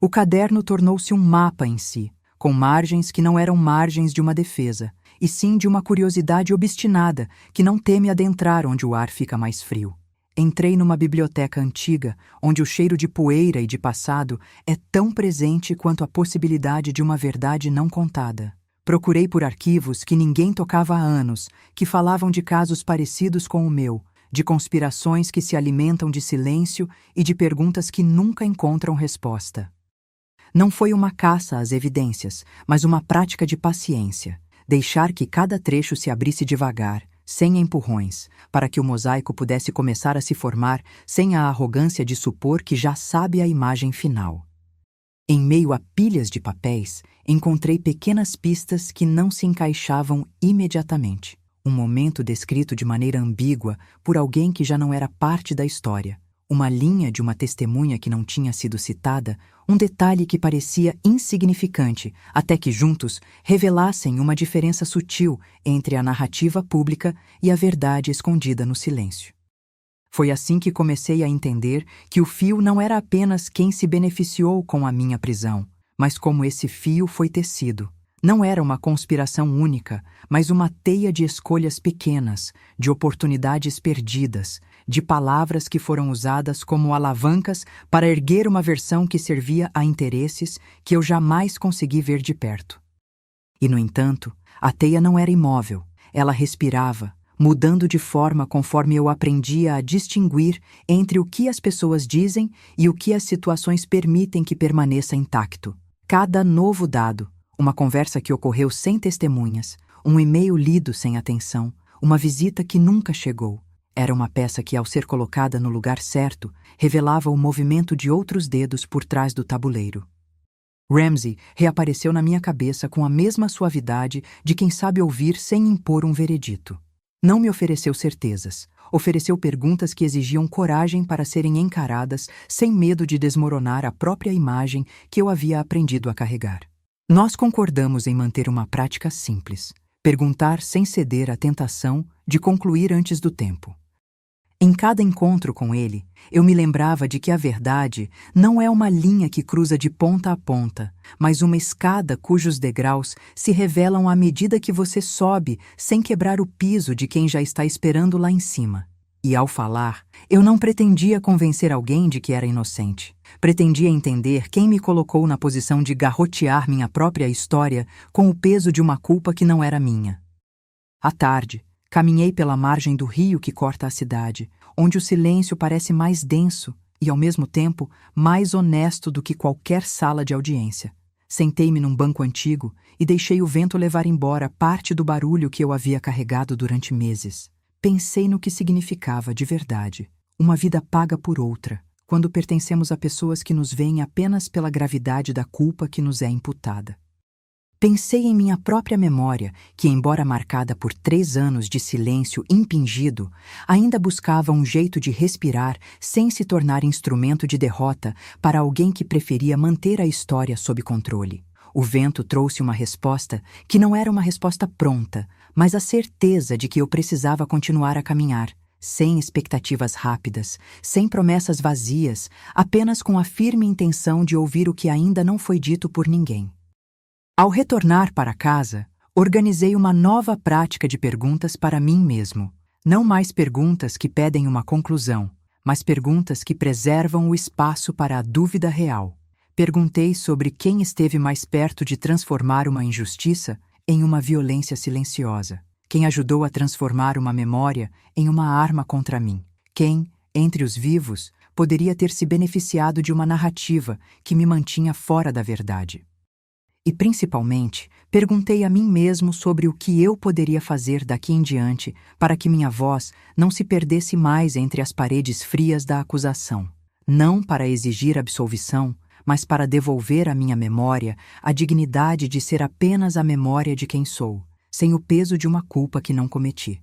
O caderno tornou-se um mapa em si, com margens que não eram margens de uma defesa, e sim de uma curiosidade obstinada que não teme adentrar onde o ar fica mais frio. Entrei numa biblioteca antiga, onde o cheiro de poeira e de passado é tão presente quanto a possibilidade de uma verdade não contada. Procurei por arquivos que ninguém tocava há anos, que falavam de casos parecidos com o meu, de conspirações que se alimentam de silêncio e de perguntas que nunca encontram resposta. Não foi uma caça às evidências, mas uma prática de paciência, deixar que cada trecho se abrisse devagar, sem empurrões, para que o mosaico pudesse começar a se formar sem a arrogância de supor que já sabe a imagem final. Em meio a pilhas de papéis, encontrei pequenas pistas que não se encaixavam imediatamente. Um momento descrito de maneira ambígua por alguém que já não era parte da história. Uma linha de uma testemunha que não tinha sido citada, um detalhe que parecia insignificante, até que juntos revelassem uma diferença sutil entre a narrativa pública e a verdade escondida no silêncio. Foi assim que comecei a entender que o fio não era apenas quem se beneficiou com a minha prisão, mas como esse fio foi tecido. Não era uma conspiração única, mas uma teia de escolhas pequenas, de oportunidades perdidas, de palavras que foram usadas como alavancas para erguer uma versão que servia a interesses que eu jamais consegui ver de perto. E, no entanto, a teia não era imóvel, ela respirava, mudando de forma conforme eu aprendia a distinguir entre o que as pessoas dizem e o que as situações permitem que permaneça intacto. Cada novo dado, uma conversa que ocorreu sem testemunhas, um e-mail lido sem atenção, uma visita que nunca chegou. Era uma peça que, ao ser colocada no lugar certo, revelava o movimento de outros dedos por trás do tabuleiro. Ramsay reapareceu na minha cabeça com a mesma suavidade de quem sabe ouvir sem impor um veredito. Não me ofereceu certezas, ofereceu perguntas que exigiam coragem para serem encaradas sem medo de desmoronar a própria imagem que eu havia aprendido a carregar. Nós concordamos em manter uma prática simples, perguntar sem ceder à tentação de concluir antes do tempo. Em cada encontro com ele, eu me lembrava de que a verdade não é uma linha que cruza de ponta a ponta, mas uma escada cujos degraus se revelam à medida que você sobe sem quebrar o piso de quem já está esperando lá em cima. E ao falar, eu não pretendia convencer alguém de que era inocente. Pretendia entender quem me colocou na posição de garrotear minha própria história com o peso de uma culpa que não era minha. À tarde, caminhei pela margem do rio que corta a cidade, onde o silêncio parece mais denso e, ao mesmo tempo, mais honesto do que qualquer sala de audiência. Sentei-me num banco antigo e deixei o vento levar embora parte do barulho que eu havia carregado durante meses. Pensei no que significava, de verdade, uma vida paga por outra, quando pertencemos a pessoas que nos veem apenas pela gravidade da culpa que nos é imputada. Pensei em minha própria memória, que, embora marcada por 3 anos de silêncio impingido, ainda buscava um jeito de respirar sem se tornar instrumento de derrota para alguém que preferia manter a história sob controle. O vento trouxe uma resposta que não era uma resposta pronta, mas a certeza de que eu precisava continuar a caminhar, sem expectativas rápidas, sem promessas vazias, apenas com a firme intenção de ouvir o que ainda não foi dito por ninguém. Ao retornar para casa, organizei uma nova prática de perguntas para mim mesmo. Não mais perguntas que pedem uma conclusão, mas perguntas que preservam o espaço para a dúvida real. Perguntei sobre quem esteve mais perto de transformar uma injustiça em uma violência silenciosa. Quem ajudou a transformar uma memória em uma arma contra mim. Quem, entre os vivos, poderia ter se beneficiado de uma narrativa que me mantinha fora da verdade. E, principalmente, perguntei a mim mesmo sobre o que eu poderia fazer daqui em diante para que minha voz não se perdesse mais entre as paredes frias da acusação. Não para exigir absolvição, mas para devolver à minha memória a dignidade de ser apenas a memória de quem sou, sem o peso de uma culpa que não cometi.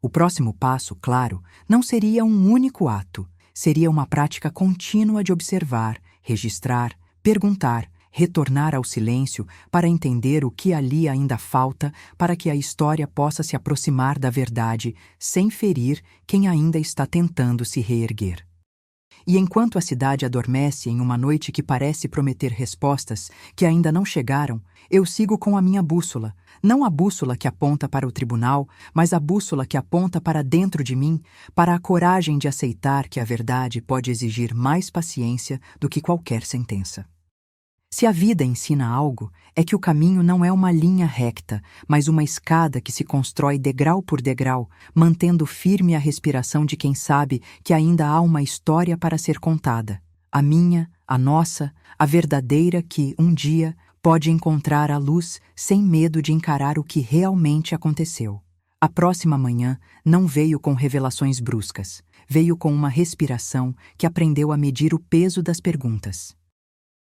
O próximo passo, claro, não seria um único ato, seria uma prática contínua de observar, registrar, perguntar, retornar ao silêncio para entender o que ali ainda falta para que a história possa se aproximar da verdade sem ferir quem ainda está tentando se reerguer. E enquanto a cidade adormece em uma noite que parece prometer respostas que ainda não chegaram, eu sigo com a minha bússola, não a bússola que aponta para o tribunal, mas a bússola que aponta para dentro de mim, para a coragem de aceitar que a verdade pode exigir mais paciência do que qualquer sentença. Se a vida ensina algo, é que o caminho não é uma linha recta, mas uma escada que se constrói degrau por degrau, mantendo firme a respiração de quem sabe que ainda há uma história para ser contada. A minha, a nossa, a verdadeira que, um dia, pode encontrar a luz sem medo de encarar o que realmente aconteceu. A próxima manhã não veio com revelações bruscas, veio com uma respiração que aprendeu a medir o peso das perguntas.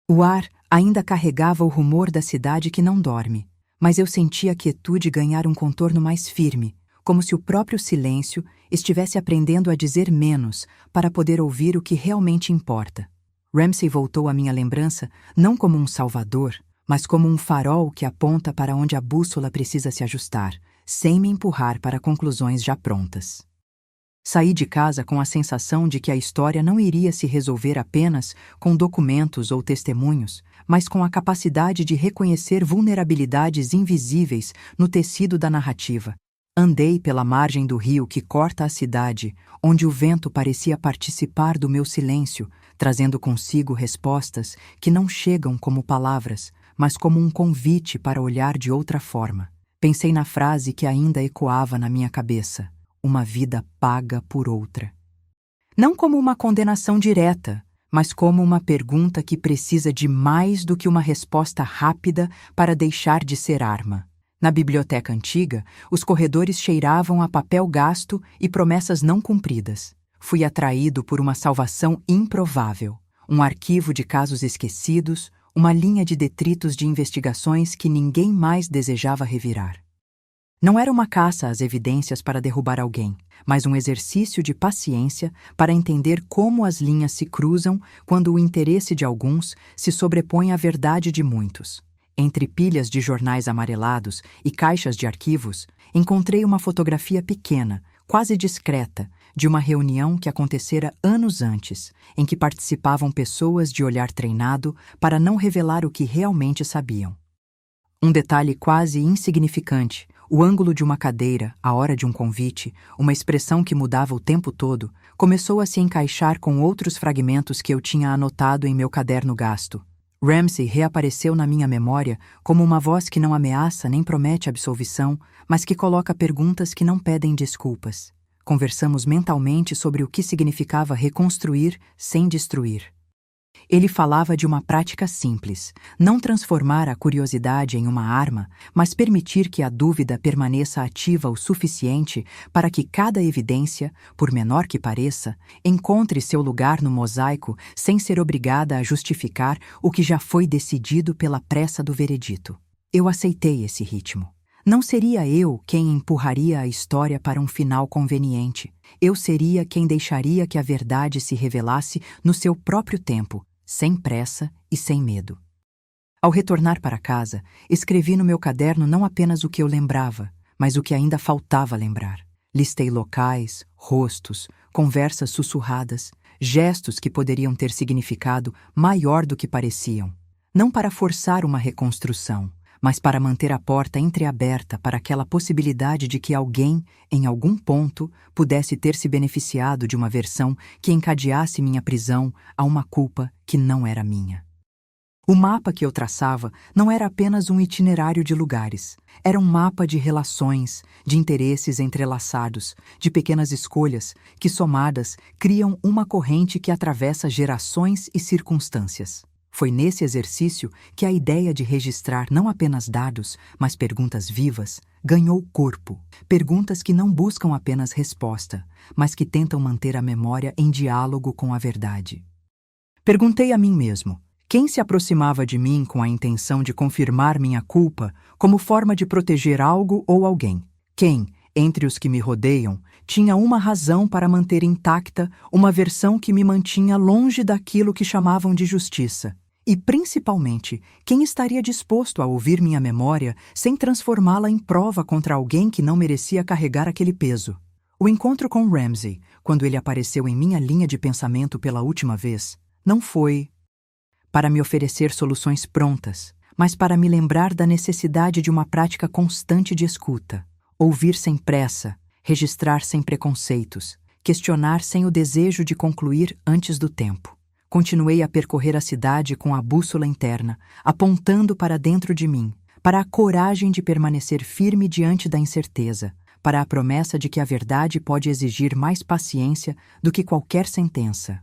O ar ainda carregava o rumor da cidade que não dorme, mas eu sentia a quietude ganhar um contorno mais firme, como se o próprio silêncio estivesse aprendendo a dizer menos para poder ouvir o que realmente importa. Ramsay voltou à minha lembrança não como um salvador, mas como um farol que aponta para onde a bússola precisa se ajustar, sem me empurrar para conclusões já prontas. Saí de casa com a sensação de que a história não iria se resolver apenas com documentos ou testemunhos, mas com a capacidade de reconhecer vulnerabilidades invisíveis no tecido da narrativa. Andei pela margem do rio que corta a cidade, onde o vento parecia participar do meu silêncio, trazendo consigo respostas que não chegam como palavras, mas como um convite para olhar de outra forma. Pensei na frase que ainda ecoava na minha cabeça: uma vida paga por outra. Não como uma condenação direta, mas como uma pergunta que precisa de mais do que uma resposta rápida para deixar de ser arma. Na biblioteca antiga, os corredores cheiravam a papel gasto e promessas não cumpridas. Fui atraído por uma salvação improvável, um arquivo de casos esquecidos, uma linha de detritos de investigações que ninguém mais desejava revirar. Não era uma caça às evidências para derrubar alguém, mas um exercício de paciência para entender como as linhas se cruzam quando o interesse de alguns se sobrepõe à verdade de muitos. Entre pilhas de jornais amarelados e caixas de arquivos, encontrei uma fotografia pequena, quase discreta, de uma reunião que acontecera anos antes, em que participavam pessoas de olhar treinado para não revelar o que realmente sabiam. Um detalhe quase insignificante, o ângulo de uma cadeira, a hora de um convite, uma expressão que mudava o tempo todo, começou a se encaixar com outros fragmentos que eu tinha anotado em meu caderno gasto. Ramsay reapareceu na minha memória como uma voz que não ameaça nem promete absolvição, mas que coloca perguntas que não pedem desculpas. Conversamos mentalmente sobre o que significava reconstruir sem destruir. Ele falava de uma prática simples, não transformar a curiosidade em uma arma, mas permitir que a dúvida permaneça ativa o suficiente para que cada evidência, por menor que pareça, encontre seu lugar no mosaico sem ser obrigada a justificar o que já foi decidido pela pressa do veredito. Eu aceitei esse ritmo. Não seria eu quem empurraria a história para um final conveniente. Eu seria quem deixaria que a verdade se revelasse no seu próprio tempo, sem pressa e sem medo. Ao retornar para casa, escrevi no meu caderno não apenas o que eu lembrava, mas o que ainda faltava lembrar. Listei locais, rostos, conversas sussurradas, gestos que poderiam ter significado maior do que pareciam. Não para forçar uma reconstrução, mas para manter a porta entreaberta para aquela possibilidade de que alguém, em algum ponto, pudesse ter se beneficiado de uma versão que encadeasse minha prisão a uma culpa que não era minha. O mapa que eu traçava não era apenas um itinerário de lugares. Era um mapa de relações, de interesses entrelaçados, de pequenas escolhas que, somadas, criam uma corrente que atravessa gerações e circunstâncias. Foi nesse exercício que a ideia de registrar não apenas dados, mas perguntas vivas, ganhou corpo. Perguntas que não buscam apenas resposta, mas que tentam manter a memória em diálogo com a verdade. Perguntei a mim mesmo: quem se aproximava de mim com a intenção de confirmar minha culpa como forma de proteger algo ou alguém? Quem, entre os que me rodeiam, tinha uma razão para manter intacta uma versão que me mantinha longe daquilo que chamavam de justiça? E, principalmente, quem estaria disposto a ouvir minha memória sem transformá-la em prova contra alguém que não merecia carregar aquele peso? O encontro com Ramsey, quando ele apareceu em minha linha de pensamento pela última vez, não foi para me oferecer soluções prontas, mas para me lembrar da necessidade de uma prática constante de escuta. Ouvir sem pressa, registrar sem preconceitos, questionar sem o desejo de concluir antes do tempo. Continuei a percorrer a cidade com a bússola interna, apontando para dentro de mim, para a coragem de permanecer firme diante da incerteza, para a promessa de que a verdade pode exigir mais paciência do que qualquer sentença.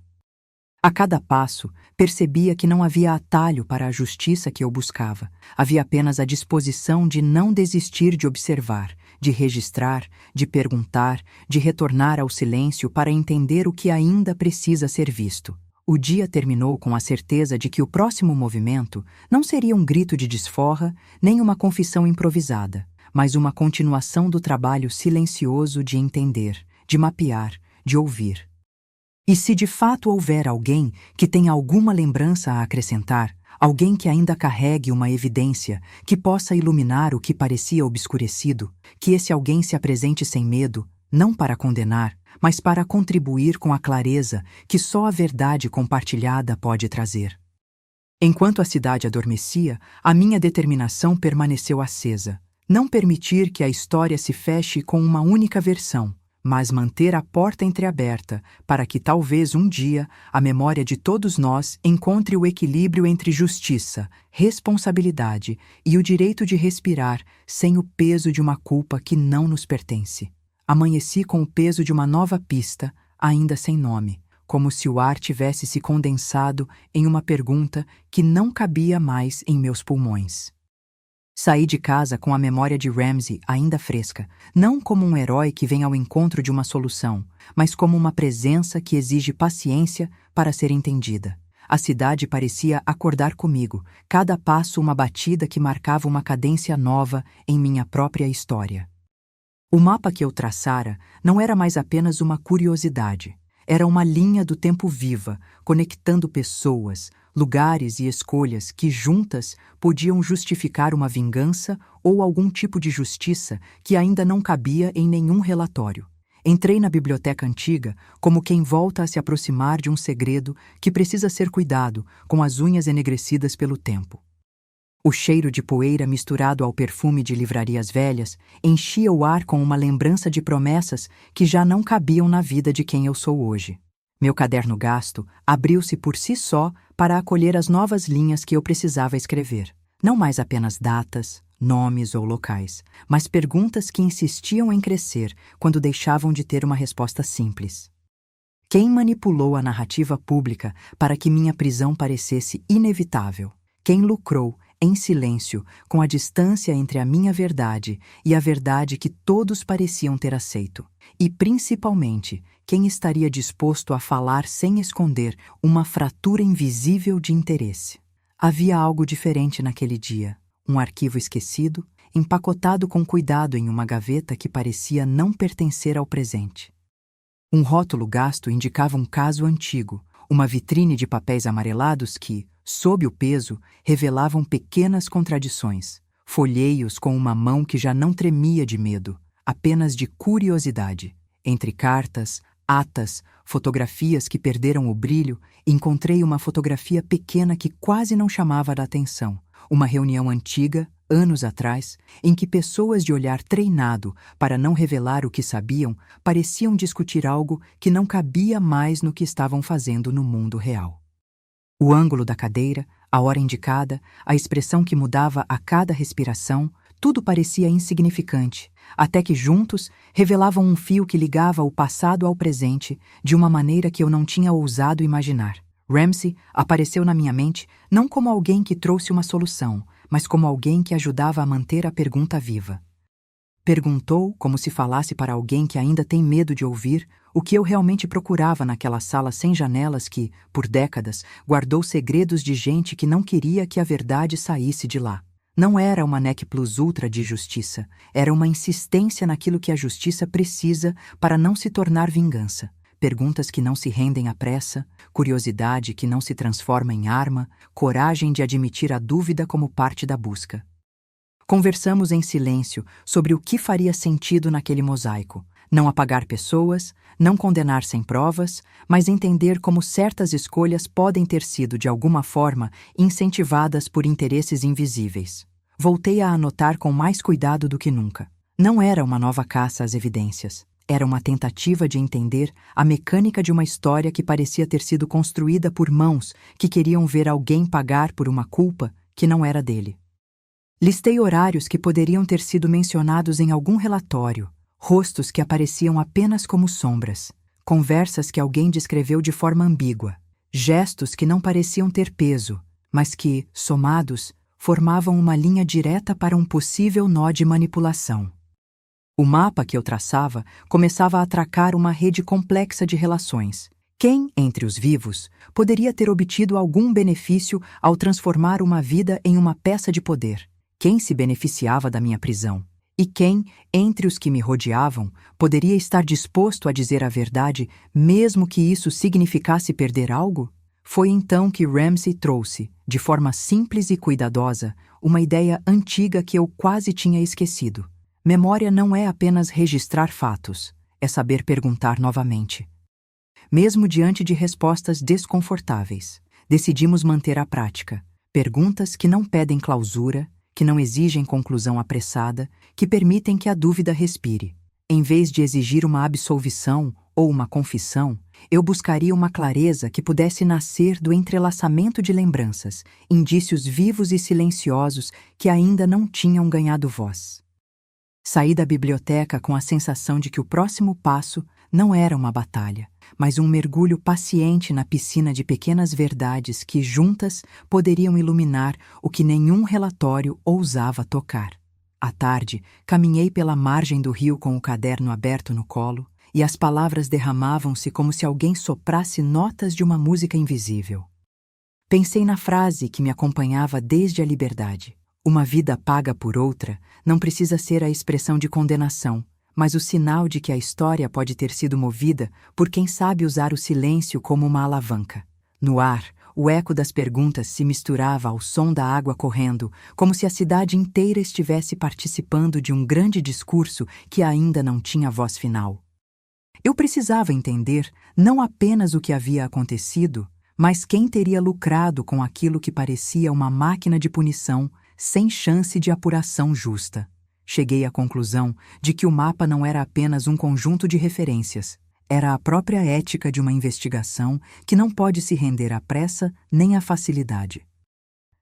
A cada passo, percebia que não havia atalho para a justiça que eu buscava. Havia apenas a disposição de não desistir de observar, de registrar, de perguntar, de retornar ao silêncio para entender o que ainda precisa ser visto. O dia terminou com a certeza de que o próximo movimento não seria um grito de desforra, nem uma confissão improvisada, mas uma continuação do trabalho silencioso de entender, de mapear, de ouvir. E se de fato houver alguém que tenha alguma lembrança a acrescentar, alguém que ainda carregue uma evidência que possa iluminar o que parecia obscurecido, que esse alguém se apresente sem medo, não para condenar, mas para contribuir com a clareza que só a verdade compartilhada pode trazer. Enquanto a cidade adormecia, a minha determinação permaneceu acesa. Não permitir que a história se feche com uma única versão, mas manter a porta entreaberta para que talvez um dia a memória de todos nós encontre o equilíbrio entre justiça, responsabilidade e o direito de respirar sem o peso de uma culpa que não nos pertence. Amanheci com o peso de uma nova pista, ainda sem nome, como se o ar tivesse se condensado em uma pergunta que não cabia mais em meus pulmões. Saí de casa com a memória de Ramsey ainda fresca, não como um herói que vem ao encontro de uma solução, mas como uma presença que exige paciência para ser entendida. A cidade parecia acordar comigo, cada passo uma batida que marcava uma cadência nova em minha própria história. O mapa que eu traçara não era mais apenas uma curiosidade. Era uma linha do tempo viva, conectando pessoas, lugares e escolhas que juntas podiam justificar uma vingança ou algum tipo de justiça que ainda não cabia em nenhum relatório. Entrei na biblioteca antiga como quem volta a se aproximar de um segredo que precisa ser cuidado, com as unhas enegrecidas pelo tempo. O cheiro de poeira misturado ao perfume de livrarias velhas enchia o ar com uma lembrança de promessas que já não cabiam na vida de quem eu sou hoje. Meu caderno gasto abriu-se por si só para acolher as novas linhas que eu precisava escrever. Não mais apenas datas, nomes ou locais, mas perguntas que insistiam em crescer quando deixavam de ter uma resposta simples. Quem manipulou a narrativa pública para que minha prisão parecesse inevitável? Quem lucrou em silêncio, com a distância entre a minha verdade e a verdade que todos pareciam ter aceito? E, principalmente, quem estaria disposto a falar sem esconder uma fratura invisível de interesse? Havia algo diferente naquele dia, um arquivo esquecido, empacotado com cuidado em uma gaveta que parecia não pertencer ao presente. Um rótulo gasto indicava um caso antigo, uma vitrine de papéis amarelados que, sob o peso, revelavam pequenas contradições, folheios com uma mão que já não tremia de medo, apenas de curiosidade. Entre cartas, atas, fotografias que perderam o brilho, encontrei uma fotografia pequena que quase não chamava a atenção. Uma reunião antiga, anos atrás, em que pessoas de olhar treinado para não revelar o que sabiam pareciam discutir algo que não cabia mais no que estavam fazendo no mundo real. O ângulo da cadeira, a hora indicada, a expressão que mudava a cada respiração, tudo parecia insignificante, até que juntos revelavam um fio que ligava o passado ao presente de uma maneira que eu não tinha ousado imaginar. Ramsay apareceu na minha mente não como alguém que trouxe uma solução, mas como alguém que ajudava a manter a pergunta viva. Perguntou, como se falasse para alguém que ainda tem medo de ouvir, o que eu realmente procurava naquela sala sem janelas que, por décadas, guardou segredos de gente que não queria que a verdade saísse de lá. Não era uma nec plus ultra de justiça, era uma insistência naquilo que a justiça precisa para não se tornar vingança. Perguntas que não se rendem à pressa, curiosidade que não se transforma em arma, coragem de admitir a dúvida como parte da busca. Conversamos em silêncio sobre o que faria sentido naquele mosaico. Não apagar pessoas, não condenar sem provas, mas entender como certas escolhas podem ter sido, de alguma forma, incentivadas por interesses invisíveis. Voltei a anotar com mais cuidado do que nunca. Não era uma nova caça às evidências. Era uma tentativa de entender a mecânica de uma história que parecia ter sido construída por mãos que queriam ver alguém pagar por uma culpa que não era dele. Listei horários que poderiam ter sido mencionados em algum relatório, rostos que apareciam apenas como sombras, conversas que alguém descreveu de forma ambígua, gestos que não pareciam ter peso, mas que, somados, formavam uma linha direta para um possível nó de manipulação. O mapa que eu traçava começava a atracar uma rede complexa de relações. Quem, entre os vivos, poderia ter obtido algum benefício ao transformar uma vida em uma peça de poder? Quem se beneficiava da minha prisão? E quem, entre os que me rodeavam, poderia estar disposto a dizer a verdade, mesmo que isso significasse perder algo? Foi então que Ramsay trouxe, de forma simples e cuidadosa, uma ideia antiga que eu quase tinha esquecido. Memória não é apenas registrar fatos, é saber perguntar novamente. Mesmo diante de respostas desconfortáveis, decidimos manter a prática. Perguntas que não pedem clausura, que não exigem conclusão apressada, que permitem que a dúvida respire. Em vez de exigir uma absolvição ou uma confissão, eu buscaria uma clareza que pudesse nascer do entrelaçamento de lembranças, indícios vivos e silenciosos que ainda não tinham ganhado voz. Saí da biblioteca com a sensação de que o próximo passo não era uma batalha, mas um mergulho paciente na piscina de pequenas verdades que, juntas, poderiam iluminar o que nenhum relatório ousava tocar. À tarde, caminhei pela margem do rio com o caderno aberto no colo, e as palavras derramavam-se como se alguém soprasse notas de uma música invisível. Pensei na frase que me acompanhava desde a liberdade. Uma vida paga por outra não precisa ser a expressão de condenação, mas o sinal de que a história pode ter sido movida por quem sabe usar o silêncio como uma alavanca. No ar, o eco das perguntas se misturava ao som da água correndo, como se a cidade inteira estivesse participando de um grande discurso que ainda não tinha voz final. Eu precisava entender não apenas o que havia acontecido, mas quem teria lucrado com aquilo que parecia uma máquina de punição sem chance de apuração justa. Cheguei à conclusão de que o mapa não era apenas um conjunto de referências, era a própria ética de uma investigação que não pode se render à pressa nem à facilidade.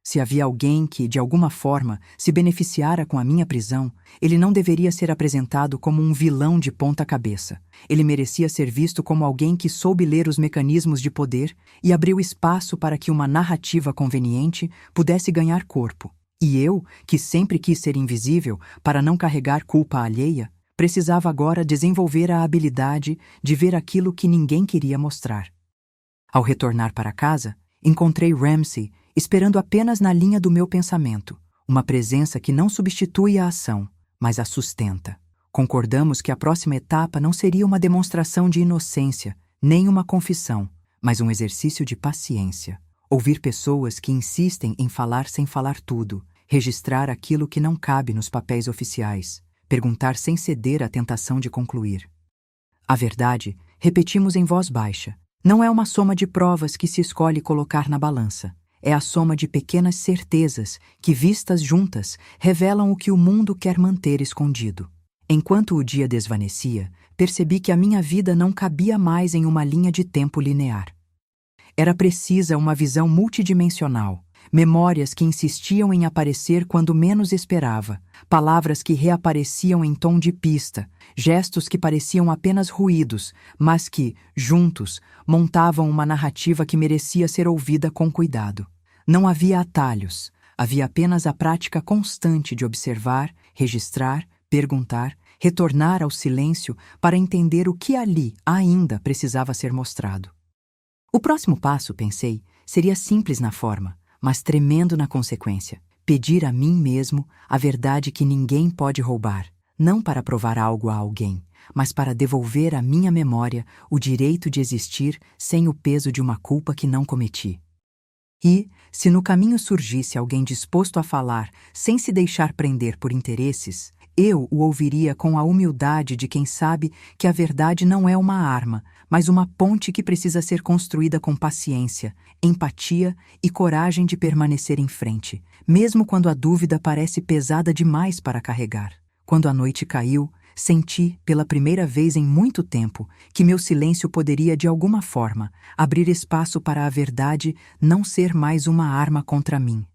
Se havia alguém que, de alguma forma, se beneficiara com a minha prisão, ele não deveria ser apresentado como um vilão de ponta cabeça. Ele merecia ser visto como alguém que soube ler os mecanismos de poder e abriu espaço para que uma narrativa conveniente pudesse ganhar corpo. E eu, que sempre quis ser invisível para não carregar culpa alheia, precisava agora desenvolver a habilidade de ver aquilo que ninguém queria mostrar. Ao retornar para casa, encontrei Ramsay esperando apenas na linha do meu pensamento, uma presença que não substitui a ação, mas a sustenta. Concordamos que a próxima etapa não seria uma demonstração de inocência, nem uma confissão, mas um exercício de paciência. Ouvir pessoas que insistem em falar sem falar tudo, registrar aquilo que não cabe nos papéis oficiais, perguntar sem ceder à tentação de concluir. A verdade, repetimos em voz baixa, não é uma soma de provas que se escolhe colocar na balança. É a soma de pequenas certezas que, vistas juntas, revelam o que o mundo quer manter escondido. Enquanto o dia desvanecia, percebi que a minha vida não cabia mais em uma linha de tempo linear. Era precisa uma visão multidimensional, memórias que insistiam em aparecer quando menos esperava, palavras que reapareciam em tom de pista, gestos que pareciam apenas ruídos, mas que, juntos, montavam uma narrativa que merecia ser ouvida com cuidado. Não havia atalhos, havia apenas a prática constante de observar, registrar, perguntar, retornar ao silêncio para entender o que ali ainda precisava ser mostrado. O próximo passo, pensei, seria simples na forma, mas tremendo na consequência. Pedir a mim mesmo a verdade que ninguém pode roubar, não para provar algo a alguém, mas para devolver à minha memória o direito de existir sem o peso de uma culpa que não cometi. E, se no caminho surgisse alguém disposto a falar sem se deixar prender por interesses, eu o ouviria com a humildade de quem sabe que a verdade não é uma arma, mas uma ponte que precisa ser construída com paciência, empatia e coragem de permanecer em frente, mesmo quando a dúvida parece pesada demais para carregar. Quando a noite caiu, senti, pela primeira vez em muito tempo, que meu silêncio poderia, de alguma forma, abrir espaço para a verdade não ser mais uma arma contra mim.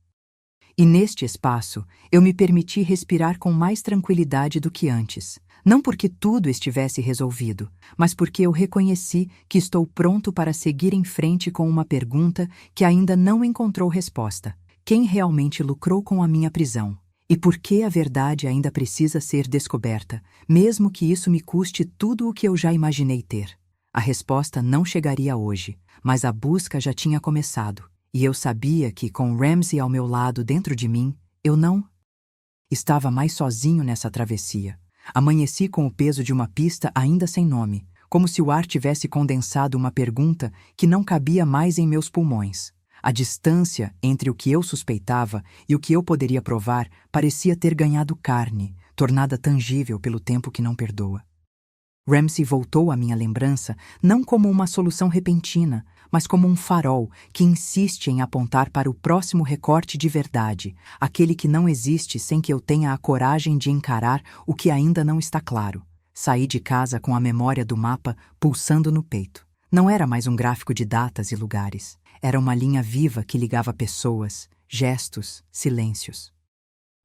E neste espaço, eu me permiti respirar com mais tranquilidade do que antes. Não porque tudo estivesse resolvido, mas porque eu reconheci que estou pronto para seguir em frente com uma pergunta que ainda não encontrou resposta. Quem realmente lucrou com a minha prisão? E por que a verdade ainda precisa ser descoberta, mesmo que isso me custe tudo o que eu já imaginei ter? A resposta não chegaria hoje, mas a busca já tinha começado. E eu sabia que, com Ramsay ao meu lado dentro de mim, eu não estava mais sozinho nessa travessia. Amanheci com o peso de uma pista ainda sem nome, como se o ar tivesse condensado uma pergunta que não cabia mais em meus pulmões. A distância entre o que eu suspeitava e o que eu poderia provar parecia ter ganhado carne, tornada tangível pelo tempo que não perdoa. Ramsay voltou à minha lembrança não como uma solução repentina, mas como um farol que insiste em apontar para o próximo recorte de verdade, aquele que não existe sem que eu tenha a coragem de encarar o que ainda não está claro. Saí de casa com a memória do mapa pulsando no peito. Não era mais um gráfico de datas e lugares. Era uma linha viva que ligava pessoas, gestos, silêncios.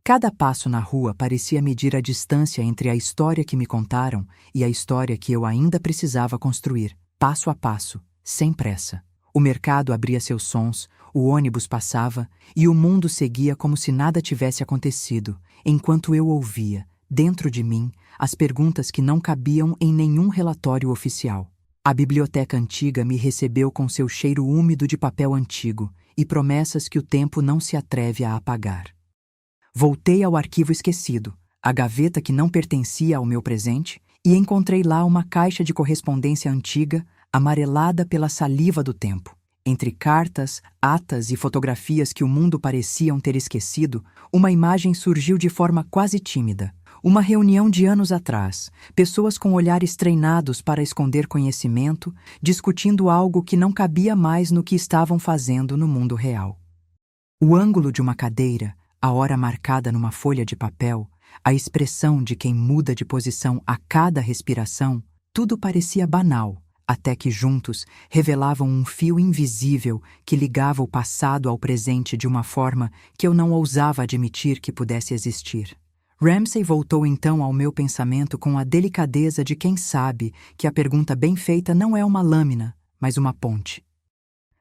Cada passo na rua parecia medir a distância entre a história que me contaram e a história que eu ainda precisava construir, passo a passo, sem pressa. O mercado abria seus sons, o ônibus passava e o mundo seguia como se nada tivesse acontecido, enquanto eu ouvia, dentro de mim, as perguntas que não cabiam em nenhum relatório oficial. A biblioteca antiga me recebeu com seu cheiro úmido de papel antigo e promessas que o tempo não se atreve a apagar. Voltei ao arquivo esquecido, a gaveta que não pertencia ao meu presente, e encontrei lá uma caixa de correspondência antiga, amarelada pela saliva do tempo. Entre cartas, atas e fotografias que o mundo pareciam ter esquecido, uma imagem surgiu de forma quase tímida. Uma reunião de anos atrás, pessoas com olhares treinados para esconder conhecimento, discutindo algo que não cabia mais no que estavam fazendo no mundo real. O ângulo de uma cadeira, a hora marcada numa folha de papel, a expressão de quem muda de posição a cada respiração, tudo parecia banal, até que juntos revelavam um fio invisível que ligava o passado ao presente de uma forma que eu não ousava admitir que pudesse existir. Ramsay voltou então ao meu pensamento com a delicadeza de quem sabe que a pergunta bem feita não é uma lâmina, mas uma ponte.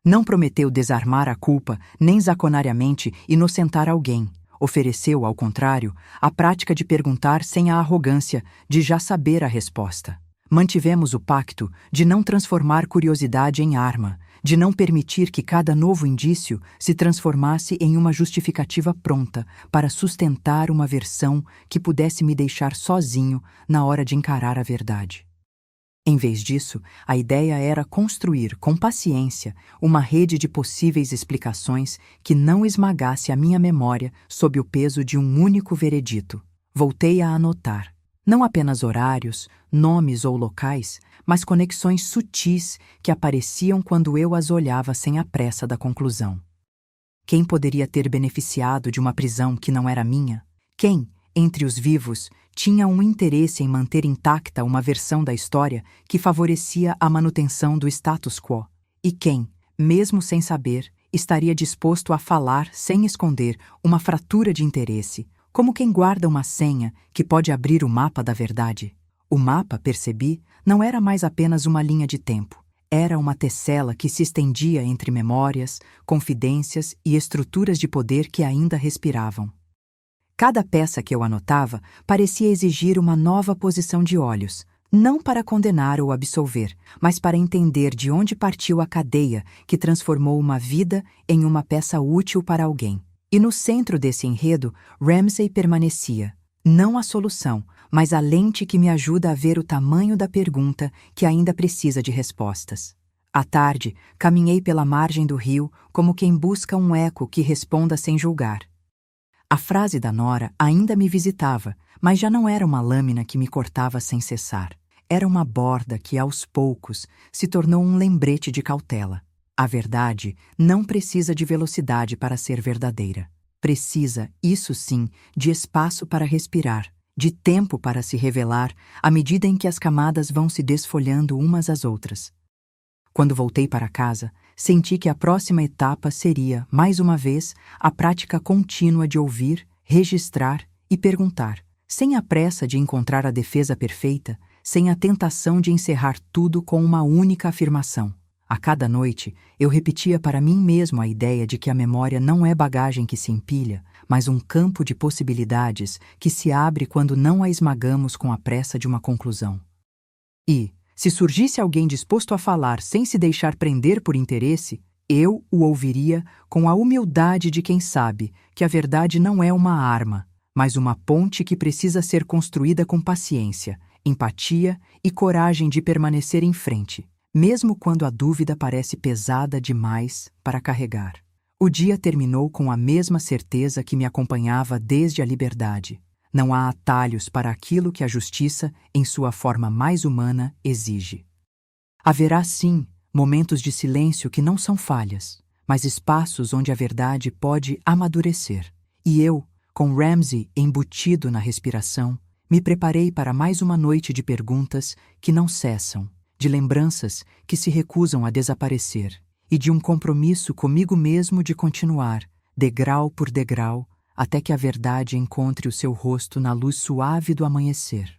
Não prometeu desarmar a culpa, nem zaconariamente inocentar alguém. Ofereceu, ao contrário, a prática de perguntar sem a arrogância de já saber a resposta. Mantivemos o pacto de não transformar curiosidade em arma, de não permitir que cada novo indício se transformasse em uma justificativa pronta para sustentar uma versão que pudesse me deixar sozinho na hora de encarar a verdade. Em vez disso, a ideia era construir, com paciência, uma rede de possíveis explicações que não esmagasse a minha memória sob o peso de um único veredito. Voltei a anotar, não apenas horários, nomes ou locais, mas conexões sutis que apareciam quando eu as olhava sem a pressa da conclusão. Quem poderia ter beneficiado de uma prisão que não era minha? Quem, entre os vivos, tinha um interesse em manter intacta uma versão da história que favorecia a manutenção do status quo? E quem, mesmo sem saber, estaria disposto a falar sem esconder uma fratura de interesse, como quem guarda uma senha que pode abrir o mapa da verdade? O mapa, percebi, não era mais apenas uma linha de tempo. Era uma tessela que se estendia entre memórias, confidências e estruturas de poder que ainda respiravam. Cada peça que eu anotava parecia exigir uma nova posição de olhos, não para condenar ou absolver, mas para entender de onde partiu a cadeia que transformou uma vida em uma peça útil para alguém. E no centro desse enredo, Ramsay permanecia, não a solução, mas a lente que me ajuda a ver o tamanho da pergunta que ainda precisa de respostas. À tarde, caminhei pela margem do rio como quem busca um eco que responda sem julgar. A frase da Nora ainda me visitava, mas já não era uma lâmina que me cortava sem cessar. Era uma borda que, aos poucos, se tornou um lembrete de cautela. A verdade não precisa de velocidade para ser verdadeira. Precisa, isso sim, de espaço para respirar, de tempo para se revelar, à medida em que as camadas vão se desfolhando umas às outras. Quando voltei para casa, senti que a próxima etapa seria, mais uma vez, a prática contínua de ouvir, registrar e perguntar, sem a pressa de encontrar a defesa perfeita, sem a tentação de encerrar tudo com uma única afirmação. A cada noite, eu repetia para mim mesmo a ideia de que a memória não é bagagem que se empilha, mas um campo de possibilidades que se abre quando não a esmagamos com a pressa de uma conclusão. E, se surgisse alguém disposto a falar sem se deixar prender por interesse, eu o ouviria com a humildade de quem sabe que a verdade não é uma arma, mas uma ponte que precisa ser construída com paciência, empatia e coragem de permanecer em frente, mesmo quando a dúvida parece pesada demais para carregar. O dia terminou com a mesma certeza que me acompanhava desde a liberdade. Não há atalhos para aquilo que a justiça, em sua forma mais humana, exige. Haverá, sim, momentos de silêncio que não são falhas, mas espaços onde a verdade pode amadurecer. E eu, com Ramsay embutido na respiração, me preparei para mais uma noite de perguntas que não cessam, de lembranças que se recusam a desaparecer e de um compromisso comigo mesmo de continuar, degrau por degrau, até que a verdade encontre o seu rosto na luz suave do amanhecer.